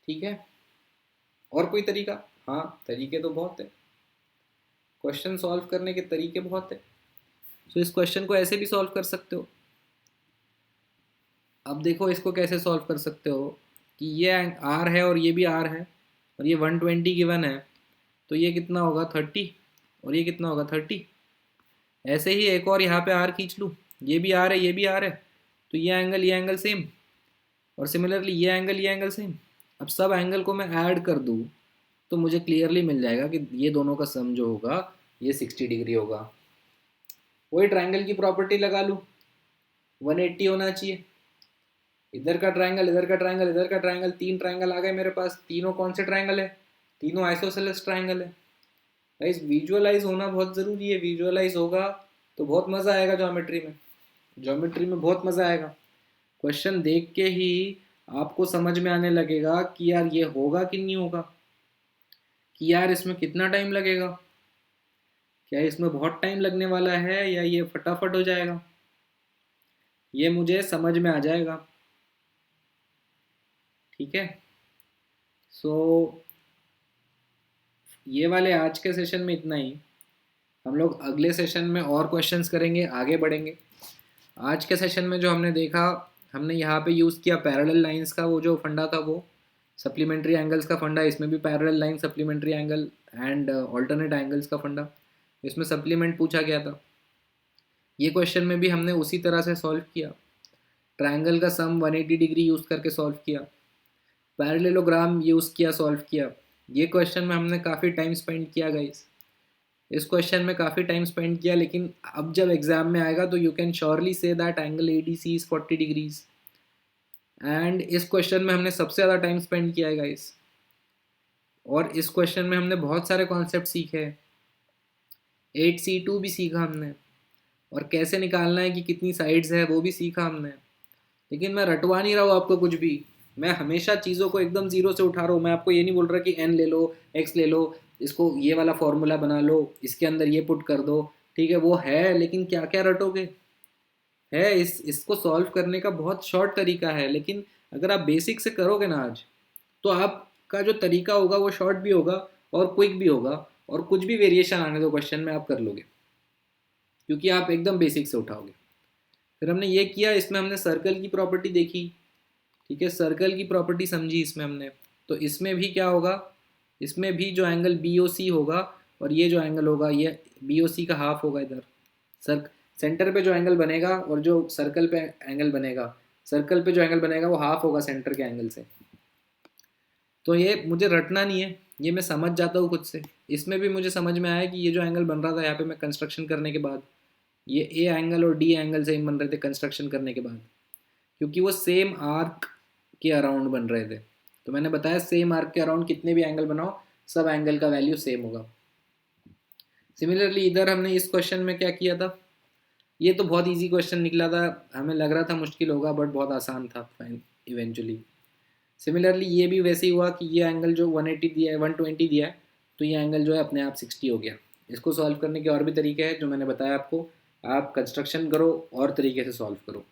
ठीक है, और कोई तरीका? हाँ, तरीके तो बहुत है, क्वेश्चन सॉल्व करने के तरीके बहुत है। तो इस क्वेश्चन को ऐसे भी सॉल्व कर सकते हो। अब देखो इसको कैसे सॉल्व कर सकते हो कि ये आर है और ये भी आर है और ये 120 गिवन है, तो ये कितना होगा 30 और ये कितना होगा 30। ऐसे ही एक और यहाँ पे आर खींच लूँ, ये भी आर है ये भी आर है, तो ये एंगल सेम, और सिमिलरली ये एंगल सेम। अब सब एंगल को मैं ऐड कर दूँ तो मुझे क्लियरली मिल जाएगा कि ये दोनों का सम जो होगा ये 60 डिग्री होगा। वही ट्राइंगल की प्रॉपर्टी लगा लूँ, 180 होना चाहिए, इधर का ट्राइंगल इधर का ट्राइंगल इधर का ट्राइंगल, तीन ट्राइंगल आ गए मेरे पास। तीनों कौन से ट्राइंगल है, तीनों आइसोसेलेस ट्राइंगल है। गाइस विजुअलाइज होना बहुत ज़रूरी है, विजुअलाइज होगा तो बहुत मज़ा आएगा ज्योमेट्री में, ज्योमेट्री में बहुत मज़ा आएगा। क्वेश्चन देख के ही आपको समझ में आने लगेगा कि यार ये होगा कि नहीं होगा, कि यार इसमें कितना टाइम लगेगा, क्या इसमें बहुत टाइम लगने वाला है या ये फटाफट हो जाएगा, ये मुझे समझ में आ जाएगा। ठीक है, सो ये वाले आज के सेशन में इतना ही। हम लोग अगले सेशन में और क्वेश्चंस करेंगे, आगे बढ़ेंगे। आज के सेशन में जो हमने देखा, हमने यहाँ पे यूज़ किया पैरेलल लाइंस का वो जो फंडा था, वो सप्लीमेंट्री एंगल्स का फंडा। इसमें भी parallel line, supplementary angle and alternate angles का फंडा, इसमें सप्लीमेंट पूछा गया था। ये क्वेश्चन में भी हमने उसी तरह से सॉल्व किया, ट्रायंगल का सम 180 डिग्री यूज़ करके सॉल्व किया, पैरेललोग्राम यूज़ किया, सॉल्व किया। ये क्वेश्चन में हमने काफ़ी टाइम स्पेंड किया गाइस, इस क्वेश्चन में काफ़ी टाइम स्पेंड किया, लेकिन अब जब एग्जाम में आएगा तो you can surely say that angle A D C is 40 degrees. And इस क्वेश्चन में हमने सबसे ज़्यादा टाइम स्पेंड किया है गाइस, और इस क्वेश्चन में हमने बहुत सारे कॉन्सेप्ट सीखे हैं। 8C2 भी सीखा हमने, और कैसे निकालना है कि कितनी साइड्स है वो भी सीखा हमने। लेकिन मैं रटवा नहीं रहा हूँ आपको कुछ भी, मैं हमेशा चीज़ों को एकदम ज़ीरो से उठा रहा हूँ। मैं आपको ये नहीं बोल रहा कि एन ले लो, एक्स ले लो, इसको ये वाला फॉर्मूला बना लो, इसके अंदर ये पुट कर दो। ठीक है, वो है, लेकिन क्या क्या रटोगे, है इसको सॉल्व करने का बहुत शॉर्ट तरीका है। लेकिन अगर आप बेसिक से करोगे ना आज, तो आपका जो तरीका होगा वो शॉर्ट भी होगा और क्विक भी होगा, और कुछ भी वेरिएशन आने दो क्वेश्चन में आप कर लोगे, क्योंकि आप एकदम बेसिक से उठाओगे। फिर हमने ये किया, इसमें हमने सर्कल की प्रॉपर्टी देखी। ठीक है, सर्कल की प्रॉपर्टी समझी इसमें हमने। तो इसमें भी क्या होगा, इसमें भी जो एंगल बी ओ सी होगा और ये जो एंगल होगा ये बी ओ सी का हाफ होगा इधर। सर सेंटर पे जो एंगल बनेगा और जो सर्कल पे एंगल बनेगा, सर्कल पे जो एंगल बनेगा वो हाफ होगा सेंटर के एंगल से। तो ये मुझे रटना नहीं है, ये मैं समझ जाता हूँ खुद से। इसमें भी मुझे समझ में आया कि ये जो एंगल बन रहा था यहाँ पे मैं कंस्ट्रक्शन करने के बाद, ये ए एंगल और डी एंगल सेम बन रहे थे कंस्ट्रक्शन करने के बाद, क्योंकि वो सेम आर्क के अराउंड बन रहे थे। तो मैंने बताया सेम आर्क के अराउंड कितने भी एंगल बनाओ, सब एंगल का वैल्यू सेम होगा। सिमिलरली इधर हमने इस क्वेश्चन में क्या किया था, ये तो बहुत इजी क्वेश्चन निकला था, हमें लग रहा था मुश्किल होगा बट बहुत आसान था इवेंचुअली। सिमिलरली ये भी वैसे ही हुआ कि ये एंगल जो 180 दिया है, 120 दिया है, तो ये एंगल जो है अपने आप 60 हो गया। इसको सॉल्व करने के और भी तरीके हैं जो मैंने बताया आपको, आप कंस्ट्रक्शन करो और तरीके से सॉल्व करो।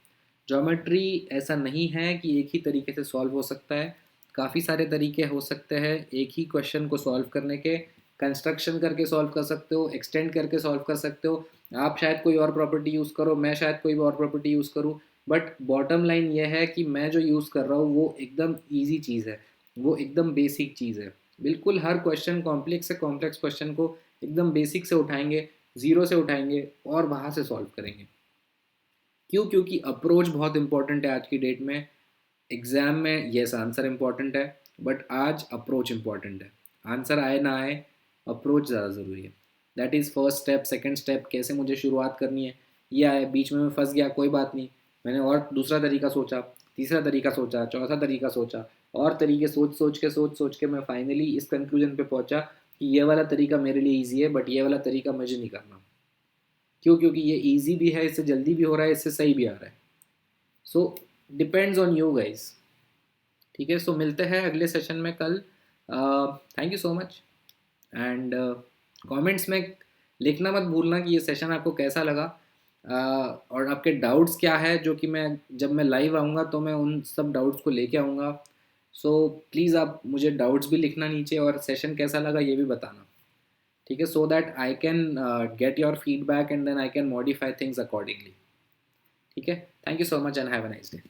ज्योमेट्री ऐसा नहीं है कि एक ही तरीके से सॉल्व हो सकता है, काफ़ी सारे तरीके हो सकते हैं एक ही क्वेश्चन को सॉल्व करने के। कंस्ट्रक्शन करके सॉल्व कर सकते हो, एक्सटेंड करके सॉल्व कर सकते हो, आप शायद कोई और प्रॉपर्टी यूज़ करो, मैं शायद कोई और प्रॉपर्टी यूज़ करूँ, बट बॉटम लाइन ये है कि मैं जो यूज़ कर रहा हूँ वो एकदम ईजी चीज़ है, वो एकदम बेसिक चीज़ है। बिल्कुल हर क्वेश्चन कॉम्प्लेक्स से कॉम्प्लेक्स क्वेश्चन को एकदम बेसिक से उठाएंगे, ज़ीरो से उठाएंगे और वहाँ से सॉल्व करेंगे। क्यों? क्योंकि अप्रोच बहुत इंपॉर्टेंट है आज की डेट में। एग्ज़ाम में यस आंसर इंपॉर्टेंट है, बट आज अप्रोच इंपॉर्टेंट है। आंसर आए ना आए, अप्रोच ज़्यादा ज़रूरी है। That is first step. Second step, कैसे मुझे शुरुआत करनी है, ये आए, बीच में मैं फंस गया कोई बात नहीं, मैंने और दूसरा तरीका सोचा, तीसरा तरीका सोचा, चौथा तरीका सोचा, और तरीके सोच सोच के मैं फाइनली इस कंक्लूजन पे पहुंचा कि ये वाला तरीका मेरे लिए ईजी है बट ये वाला तरीका मुझे नहीं करना। क्यों? क्योंकि ये ईजी भी है, इससे जल्दी भी हो रहा है, इससे सही भी आ रहा है। So depends on you guys. ठीक है, सो मिलते हैं अगले सेशन में कल। Thank you so much. And comments में लिखना मत भूलना कि ये सेशन आपको कैसा लगा, और आपके डाउट्स क्या है, जो कि मैं जब मैं लाइव आऊँगा तो मैं उन सब डाउट्स को लेके आऊँगा। सो प्लीज़ आप मुझे डाउट्स भी लिखना नीचे, और सेशन कैसा लगा ये भी बताना। ठीक है, so that I can get your feedback and then I can modify things accordingly. ठीक है, thank you so much and have a nice day.